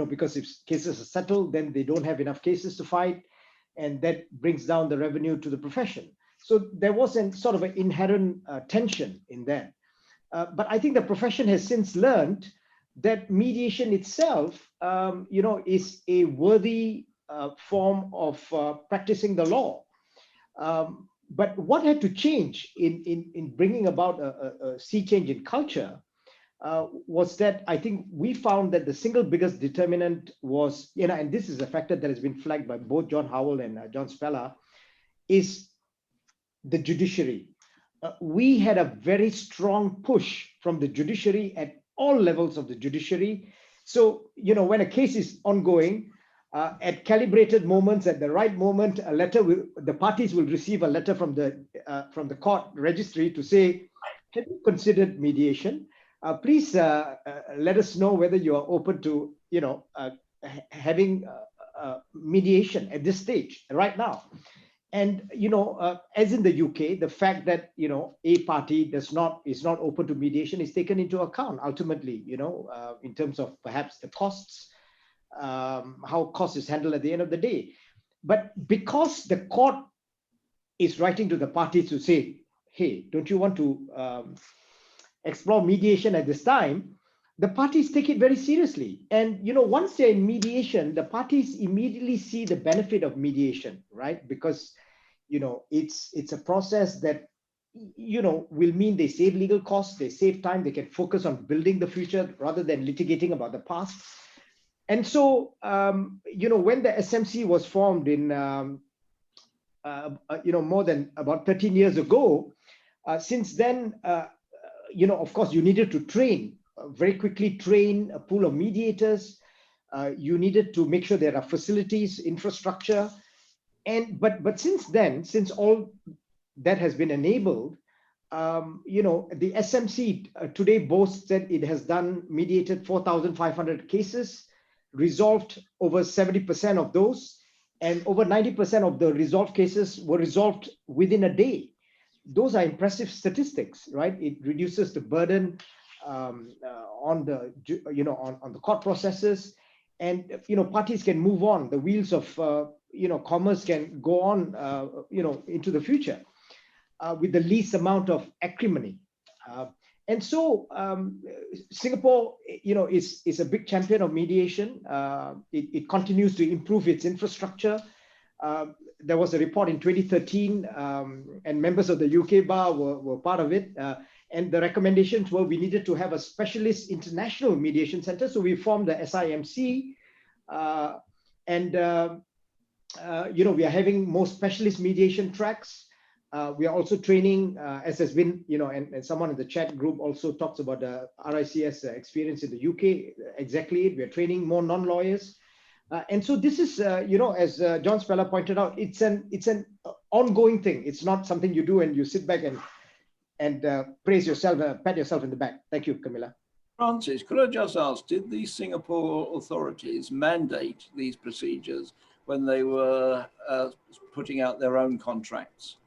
because if cases are settled, then they don't have enough cases to fight. And that brings down the revenue to the profession. So there was an sort of an inherent tension in that. But I think the profession has since learned that mediation itself, is a worthy form of practicing the law. But what had to change in bringing about a sea change in culture was that I think we found that the single biggest determinant was, and this is a factor that has been flagged by both John Howell and John Speller, is the judiciary. We had a very strong push from the judiciary at all levels of the judiciary. So, when a case is ongoing, at calibrated moments, at the right moment, the parties will receive a letter from the court registry to say, have you considered mediation? Please let us know whether you are open to, having mediation at this stage right now. And, as in the UK, the fact that, a party is not open to mediation is taken into account ultimately, in terms of perhaps the costs, how cost is handled at the end of the day. But because the court is writing to the parties to say, hey, don't you want to explore mediation at this time, the parties take it very seriously. And, once they're in mediation, the parties immediately see the benefit of mediation, right? Because, it's a process that, will mean they save legal costs, they save time, they can focus on building the future rather than litigating about the past. And so, when the SMC was formed in, more than about 13 years ago, since then, of course, you needed to very quickly train a pool of mediators. You needed to make sure there are facilities, infrastructure. But since then, since all that has been enabled, the SMC today boasts that it has mediated 4,500 cases, resolved over 70% of those, and over 90% of the resolved cases were resolved within a day. Those are impressive statistics, right? It reduces the burden on the court processes, and parties can move on. The wheels of commerce can go on into the future with the least amount of acrimony. And so Singapore, is a big champion of mediation. It continues to improve its infrastructure. There was a report in 2013, and members of the UK Bar were part of it. And the recommendations were we needed to have a specialist international mediation center. So we formed the SIMC, we are having more specialist mediation tracks. We are also training, as has been, and someone in the chat group also talks about the RICS experience in the UK. Exactly, we are training more non-lawyers. And so this is, as John Speller pointed out, it's an ongoing thing. It's not something you do and you sit back and praise yourself, pat yourself in the back. Thank you, Camilla. Francis, could I just ask, did the Singapore authorities mandate these procedures when they were putting out their own contracts?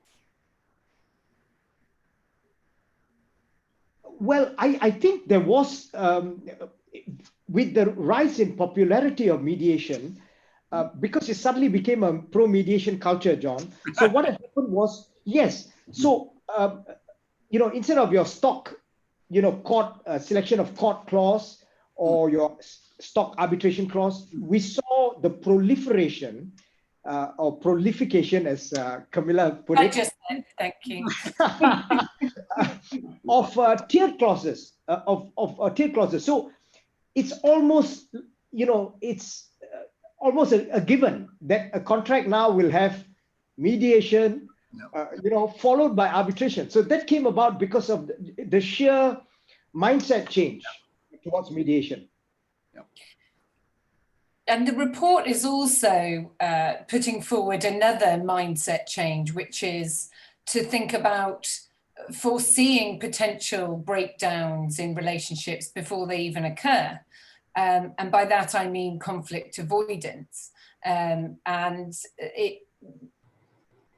Well, I think there was, with the rise in popularity of mediation, because it suddenly became a pro-mediation culture, John. So what had happened was, yes, so, instead of your stock, court selection of court clause or your stock arbitration clause, we saw the proliferation or prolification, as Camilla put it. I just said, thank you. Of tiered clauses, of tiered clauses. So it's almost, it's almost a given that a contract now will have mediation, followed by arbitration. So that came about because of the sheer mindset change towards mediation. Yeah. And the report is also putting forward another mindset change, which is to think about foreseeing potential breakdowns in relationships before they even occur. And by that, I mean conflict avoidance.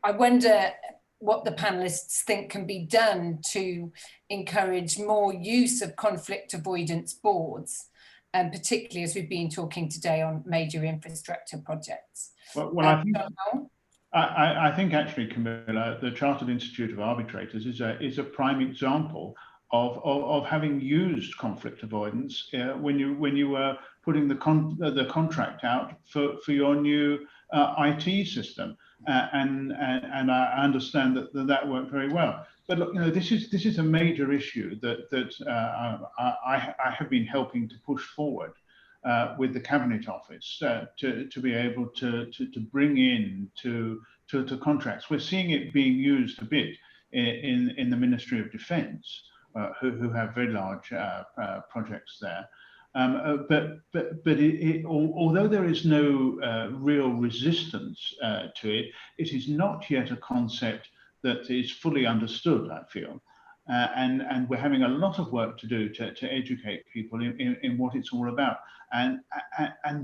I wonder what the panelists think can be done to encourage more use of conflict avoidance boards, and particularly as we've been talking today on major infrastructure projects. Well, I think actually, Camilla, the Chartered Institute of Arbitrators is a prime example of having used conflict avoidance when you were putting the contract out for your new IT system, and I understand that worked very well. But look, this is a major issue that I have been helping to push forward with the Cabinet Office to be able to bring in to contracts. We're seeing it being used a bit in the Ministry of Defence, who have very large projects there. Although there is no real resistance to it, it is not yet a concept that is fully understood, I feel. And we're having a lot of work to do to educate people in what it's all about. And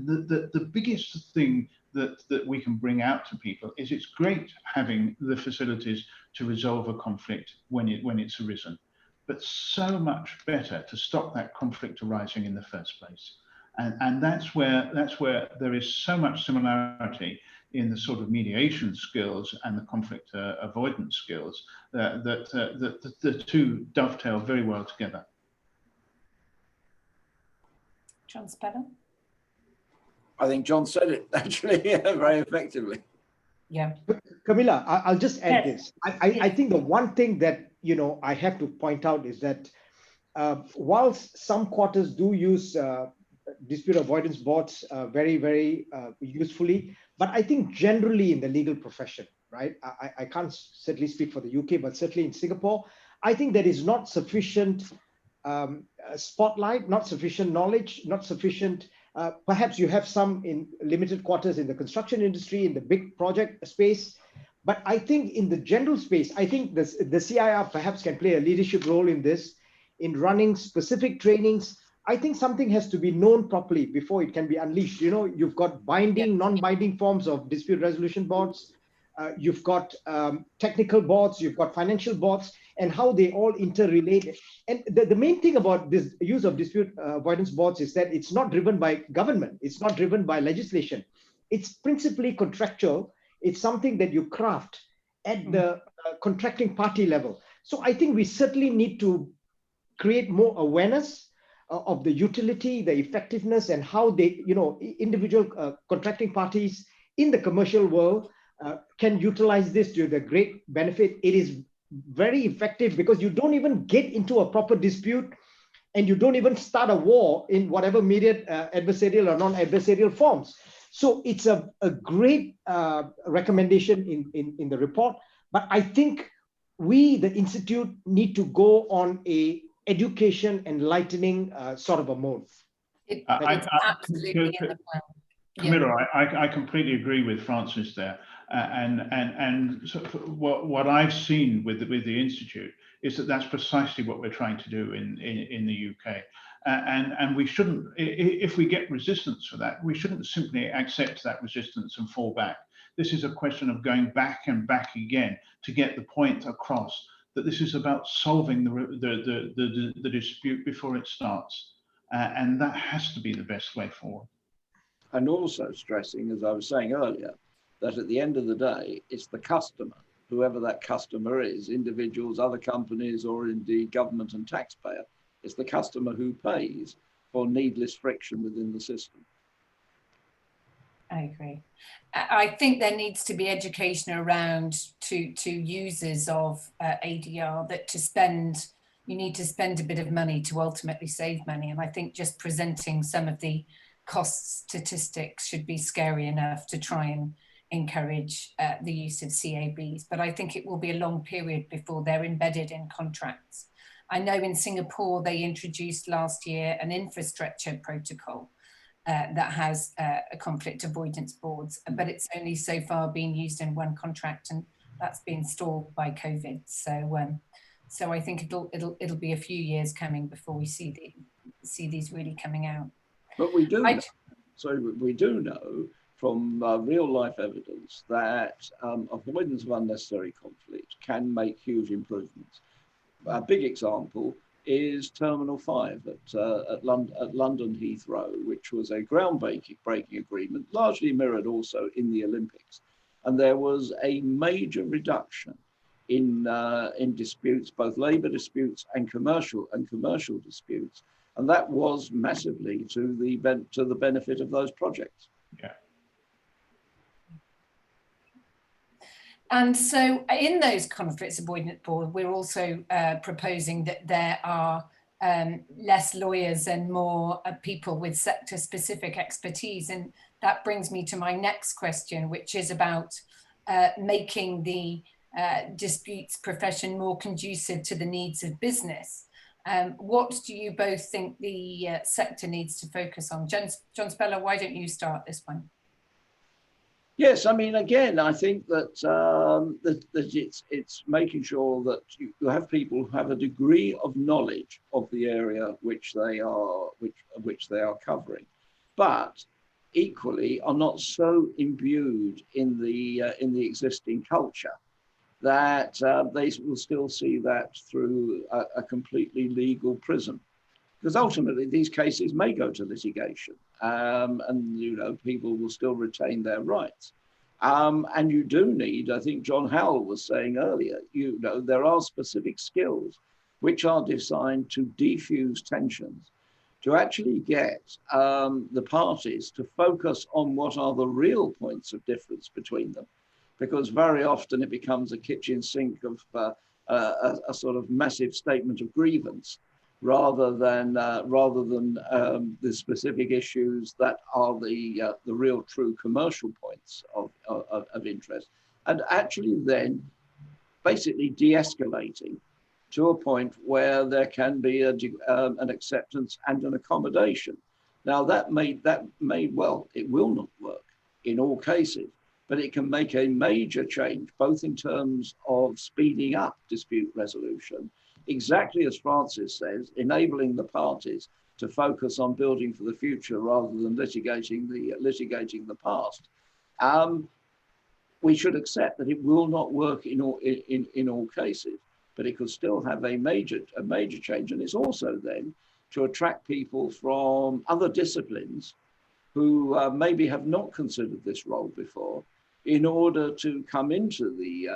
the biggest thing that we can bring out to people is it's great having the facilities to resolve a conflict when it's arisen, but so much better to stop that conflict arising in the first place. And that's where there is so much similarity in the sort of mediation skills and the conflict avoidance skills that the two dovetail very well together. John Speller? I think John said it actually very effectively. Yeah. Camilla, I'll just add this. I think the one thing that I have to point out is that whilst some quarters do use dispute avoidance boards very, very usefully, but I think generally in the legal profession, right? I can't certainly speak for the UK, but certainly in Singapore, I think there is not sufficient spotlight, not sufficient knowledge, not sufficient. Perhaps you have some in limited quarters in the construction industry, in the big project space. But I think in the general space, I think the CIR perhaps can play a leadership role in this, in running specific trainings. I think something has to be known properly before it can be unleashed. You've got binding, non-binding forms of dispute resolution boards. You've got technical boards, you've got financial boards, and how they all interrelate. And the main thing about this use of dispute avoidance boards is that it's not driven by government. It's not driven by legislation. It's principally contractual. It's something that you craft at the contracting party level. So I think we certainly need to create more awareness of the utility, the effectiveness, and how they, individual contracting parties in the commercial world can utilize this to the great benefit. It is very effective because you don't even get into a proper dispute and you don't even start a war in whatever immediate adversarial or non-adversarial forms. So it's a great recommendation in the report. But I think we, the Institute, need to go on a education enlightening sort of a mode. It's absolutely in the plan. Camilla, I completely agree with Francis there. And so what I've seen with the Institute is that that's precisely what we're trying to do in the UK. And we shouldn't, if we get resistance for that, we shouldn't simply accept that resistance and fall back. This is a question of going back and back again to get the point across that this is about solving the dispute before it starts. And that has to be the best way forward. And also stressing, as I was saying earlier, that at the end of the day, it's the customer, whoever that customer is, individuals, other companies, or indeed government and taxpayer, it's the customer who pays for needless friction within the system. I agree. I think there needs to be education around to users of ADR that you need to spend a bit of money to ultimately save money. And I think just presenting some of the cost statistics should be scary enough to try and encourage the use of CABs. But I think it will be a long period before they're embedded in contracts. I know in Singapore, they introduced last year an infrastructure protocol that has a conflict avoidance boards, but it's only so far been used in one contract, and that's been stalled by COVID. So I think it'll be a few years coming before we see these really coming out. But we do know from real life evidence that avoidance of unnecessary conflict can make huge improvements. A big example is Terminal 5 at London Heathrow, which was a groundbreaking agreement, largely mirrored also in the Olympics. And there was a major reduction in disputes, both labour disputes and commercial disputes. And that was massively to the benefit of those projects. Yeah. And so in those conflicts avoidance boards, we're also proposing that there are less lawyers and more people with sector specific expertise. And that brings me to my next question, which is about making the disputes profession more conducive to the needs of business. What do you both think the sector needs to focus on? John Speller, why don't you start this one? Yes, I mean, again, I think that, that it's making sure that you have people who have a degree of knowledge of the area which they are covering, but equally are not so imbued in the existing culture that they will still see that through a completely legal prism. Because ultimately these cases may go to litigation, and people will still retain their rights. And you do need, I think John Howell was saying earlier, there are specific skills which are designed to defuse tensions, to actually get the parties to focus on what are the real points of difference between them. Because very often it becomes a kitchen sink of a sort of massive statement of grievance, rather than the specific issues that are the real true commercial points of interest, and actually then basically de-escalating to a point where there can be an acceptance and an accommodation. Now that may well, it will not work in all cases, but it can make a major change, both in terms of speeding up dispute resolution, exactly as Francis says, enabling the parties to focus on building for the future rather than litigating the past. We should accept that it will not work in all cases, but it could still have a major change. And it's also then to attract people from other disciplines who maybe have not considered this role before. In order to come into the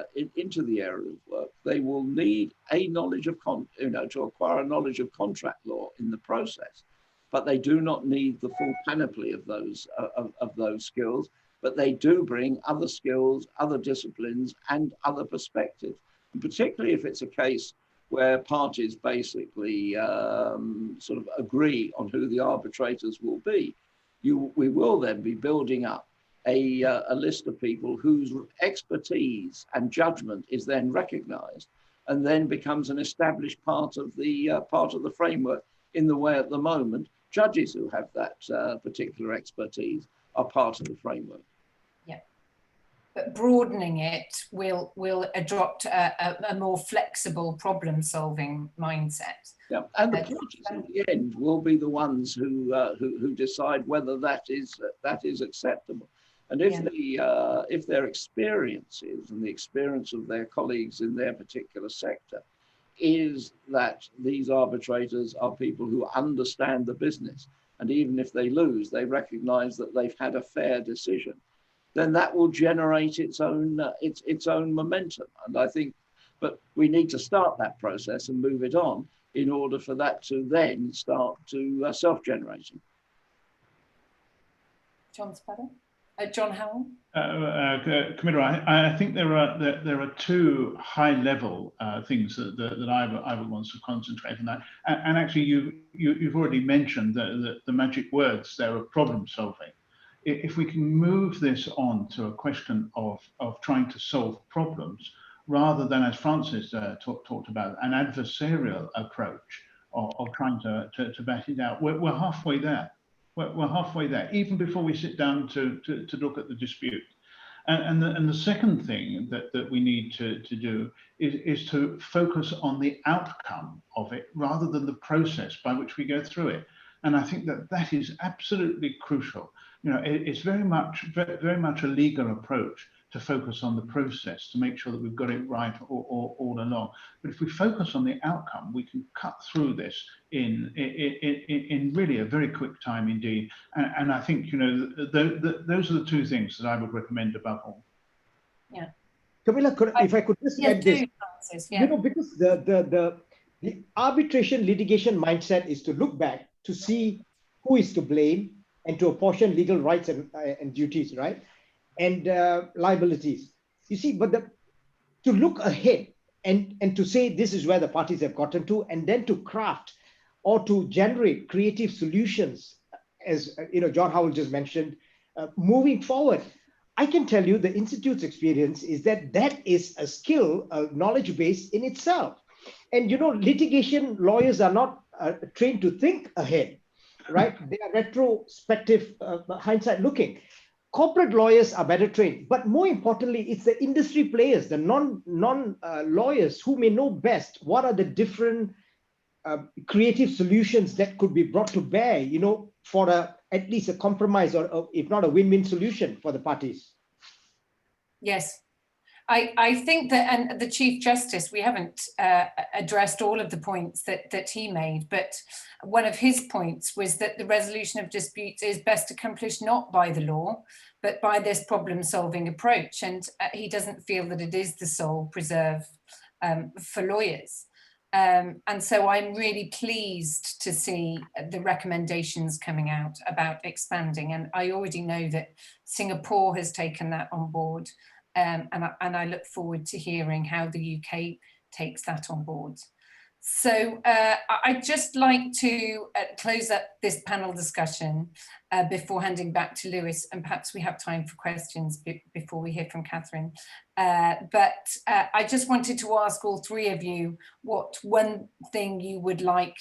area of work, they will need a knowledge of to acquire a knowledge of contract law in the process. But they do not need the full panoply of those skills. But they do bring other skills, other disciplines, and other perspectives. And particularly if it's a case where parties basically sort of agree on who the arbitrators will be, we will then be building up a list of people whose expertise and judgment is then recognized and then becomes an established part of the framework, in the way at the moment judges who have that particular expertise are part of the framework. Yeah, but broadening it will adopt a more flexible problem-solving mindset. Yeah, and the parties in the end will be the ones who decide whether that is acceptable. And if their experiences and the experience of their colleagues in their particular sector is that these arbitrators are people who understand the business, and even if they lose, they recognize that they've had a fair decision, then that will generate its own momentum. And I think, but we need to start that process and move it on in order for that to then start to self-generating. John Spadder? John Howell? Camilla, I think there are two high-level things that I would want to concentrate on that. And actually, you've already mentioned the magic words there of problem solving. If we can move this on to a question of trying to solve problems, rather than, as Francis talked about, an adversarial approach of trying to bat it out, we're halfway there. We're halfway there, even before we sit down to look at the dispute. And the second thing that we need to do is to focus on the outcome of it rather than the process by which we go through it. And I think that is absolutely crucial. You know, it's very much a legal approach to focus on the process to make sure that we've got it right all along. But if we focus on the outcome, we can cut through this in really a very quick time indeed. And I think, you know, those are the two things that I would recommend above all. Yeah. Camilla, if I could just add this, you know, because the arbitration litigation mindset is to look back to see who is to blame and to apportion legal rights and duties, right? And liabilities. You see, but to look ahead and to say this is where the parties have gotten to, and then to craft or to generate creative solutions, as you know, John Howell just mentioned, moving forward. I can tell you the Institute's experience is that is a skill, a knowledge base in itself. And you know, litigation lawyers are not trained to think ahead, right? They are retrospective, hindsight looking. Corporate lawyers are better trained, but more importantly, it's the industry players, the non-lawyers who may know best what are the different creative solutions that could be brought to bear, you know, for at least a compromise or if not a win-win solution for the parties. Yes. I think that, and the Chief Justice, we haven't addressed all of the points that he made, but one of his points was that the resolution of disputes is best accomplished not by the law, but by this problem-solving approach. And he doesn't feel that it is the sole preserve for lawyers. And so I'm really pleased to see the recommendations coming out about expanding. And I already know that Singapore has taken that on board. And I look forward to hearing how the UK takes that on board. So I'd just like to close up this panel discussion before handing back to Lewis, and perhaps we have time for questions before we hear from Catherine. But I just wanted to ask all three of you what one thing you would like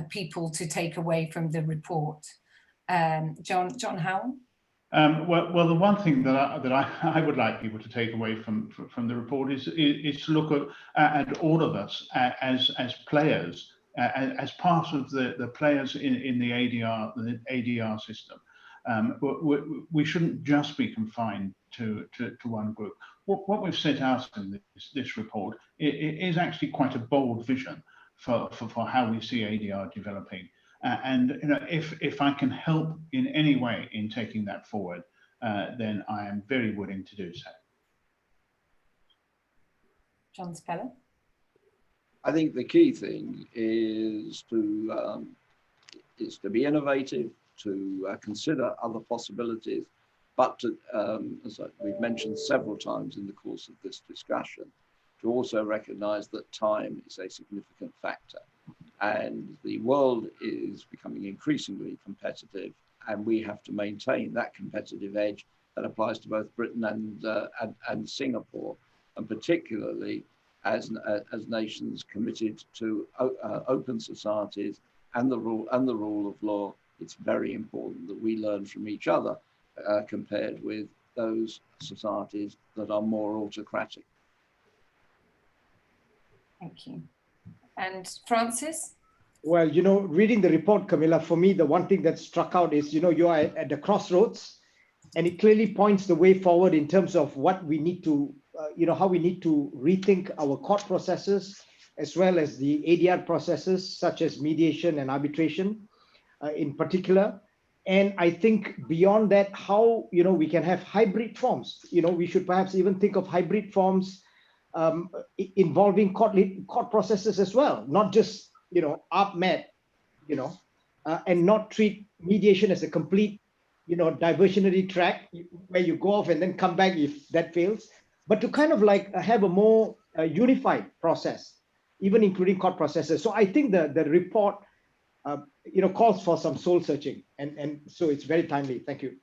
people to take away from the report. John Howell? Well, the one thing that I would like people to take away from the report is to look at all of us as players, as part of the players in the ADR system. We shouldn't just be confined to one group. What we've set out in this report is actually quite a bold vision for how we see ADR developing. And you know, if I can help in any way in taking that forward, then I am very willing to do so. John Speller? I think the key thing is to be innovative, to consider other possibilities, but to, as we've mentioned several times in the course of this discussion, to also recognise that time is a significant factor. And the world is becoming increasingly competitive, and we have to maintain that competitive edge that applies to both Britain and Singapore, and particularly as nations committed to open societies and the rule of law. It's very important that we learn from each other compared with those societies that are more autocratic. Thank you. And Francis? Well, you know, reading the report, Camilla, for me, the one thing that struck out is, you know, you are at the crossroads And it clearly points the way forward in terms of what we need to, how we need to rethink our court processes, as well as the ADR processes, such as mediation and arbitration in particular. And I think beyond that, how we can have hybrid forms. We should perhaps even think of hybrid forms involving court processes as well, not just ARP-Med, and not treat mediation as a complete diversionary track where you go off and then come back if that fails, but to kind of like have a more unified process, even including court processes. So I think the report calls for some soul searching, and so it's very timely. Thank you.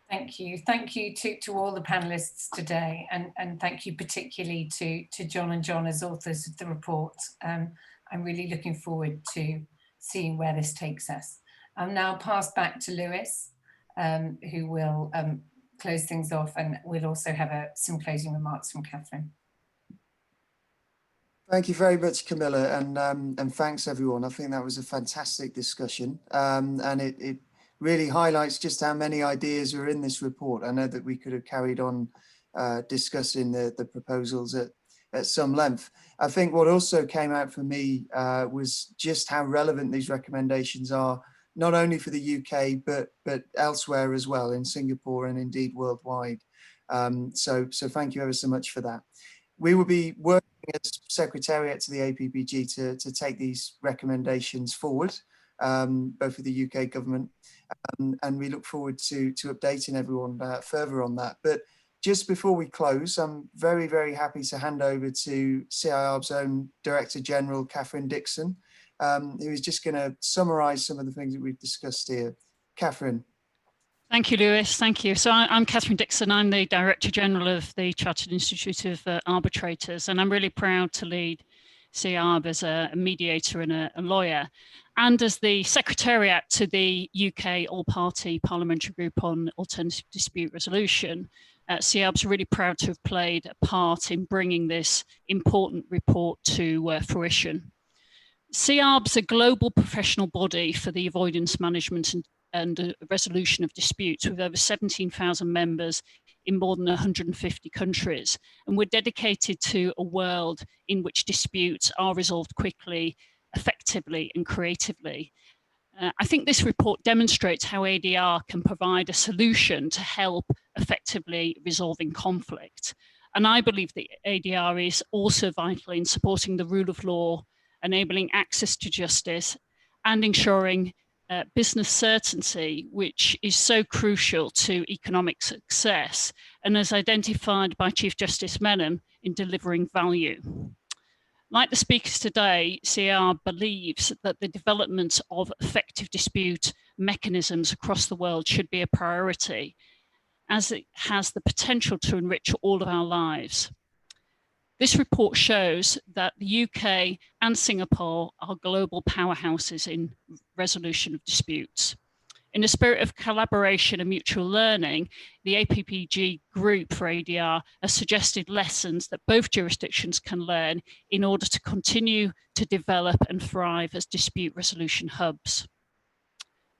Thank you. Thank you to all the panelists today, and thank you particularly to John and John as authors of the report. I'm really looking forward to seeing where this takes us. I'll now pass back to Lewis, who will close things off, and we'll also have some closing remarks from Catherine. Thank you very much, Camilla, and thanks everyone. I think that was a fantastic discussion, and it really highlights just how many ideas are in this report. I know that we could have carried on discussing the proposals at some length. I think what also came out for me was just how relevant these recommendations are, not only for the UK, but elsewhere as well, in Singapore and indeed worldwide. So thank you ever so much for that. We will be working as Secretariat to the APPG to take these recommendations forward, both for the UK government, and we look forward to updating everyone further on that. But just before we close, I'm very, very happy to hand over to CIARB's own Director General, Catherine Dixon, who is just going to summarise some of the things that we've discussed here. Catherine. Thank you, Lewis. Thank you. So I'm Catherine Dixon. I'm the Director General of the Chartered Institute of Arbitrators, and I'm really proud to lead CIARB as a mediator and a lawyer, and as the Secretariat to the UK All-Party Parliamentary Group on Alternative Dispute Resolution. CIARB's really proud to have played a part in bringing this important report to fruition. CIARB's a global professional body for the avoidance management and resolution of disputes, with over 17,000 members in more than 150 countries. And we're dedicated to a world in which disputes are resolved quickly, effectively and creatively. I think this report demonstrates how ADR can provide a solution to help effectively resolving conflict. And I believe that ADR is also vital in supporting the rule of law, enabling access to justice, and ensuring business certainty, which is so crucial to economic success, and as identified by Chief Justice Menon, in delivering value. Like the speakers today, CIARB believes that the development of effective dispute mechanisms across the world should be a priority, as it has the potential to enrich all of our lives. This report shows that the UK and Singapore are global powerhouses in resolution of disputes. In a spirit of collaboration and mutual learning, the APPG group for ADR has suggested lessons that both jurisdictions can learn in order to continue to develop and thrive as dispute resolution hubs.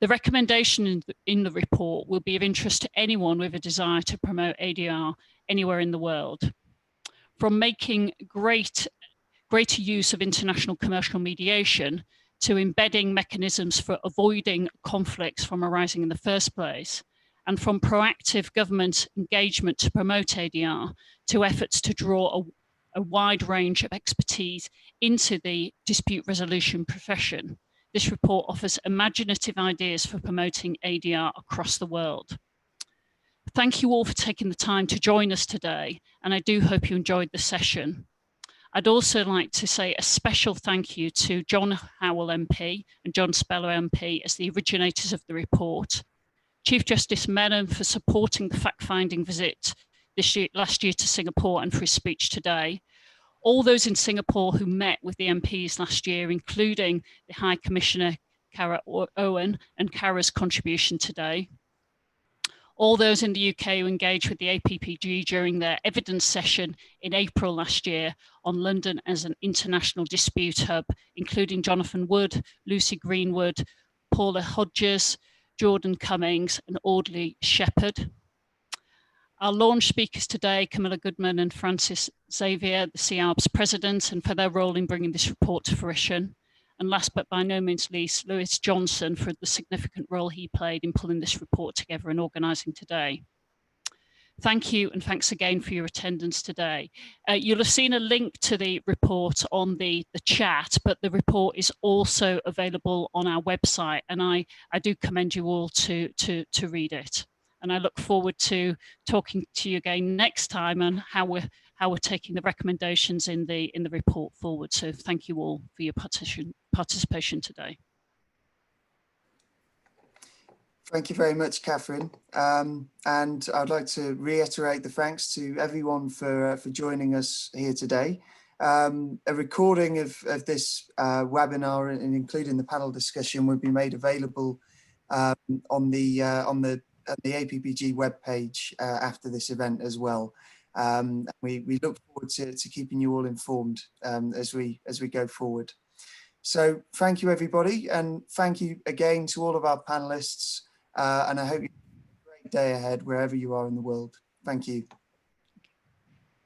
The recommendation in the report will be of interest to anyone with a desire to promote ADR anywhere in the world. From making greater use of international commercial mediation to embedding mechanisms for avoiding conflicts from arising in the first place, and from proactive government engagement to promote ADR to efforts to draw a wide range of expertise into the dispute resolution profession, this report offers imaginative ideas for promoting ADR across the world. Thank you all for taking the time to join us today, and I do hope you enjoyed the session. I'd also like to say a special thank you to John Howell MP and John Speller MP as the originators of the report, Chief Justice Menon for supporting the fact-finding visit last year to Singapore and for his speech today, all those in Singapore who met with the MPs last year, including the High Commissioner Cara Owen and Cara's contribution today, all those in the UK who engaged with the APPG during their evidence session in April last year on London as an international dispute hub, including Jonathan Wood, Lucy Greenwood, Paula Hodges, Jordan Cummings and Audley Shepherd. Our launch speakers today, Camilla Goodman and Francis Xavier, the CARB's president, and for their role in bringing this report to fruition. And last but by no means least, Lewis Johnson for the significant role he played in pulling this report together and organising today. Thank you, and thanks again for your attendance today. You'll have seen a link to the report on the chat, but the report is also available on our website, and I do commend you all to read it. And I look forward to talking to you again next time on how we're taking the recommendations in the report forward. So thank you all for your participation today. Thank you very much, Catherine. And I'd like to reiterate the thanks to everyone for joining us here today. A recording of this webinar and including the panel discussion will be made available on the APPG webpage after this event as well. We look forward to keeping you all informed as we go forward. So thank you, everybody, and thank you again to all of our panelists. And I hope you have a great day ahead wherever you are in the world. Thank you.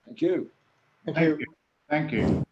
Thank you. Thank you. Thank you.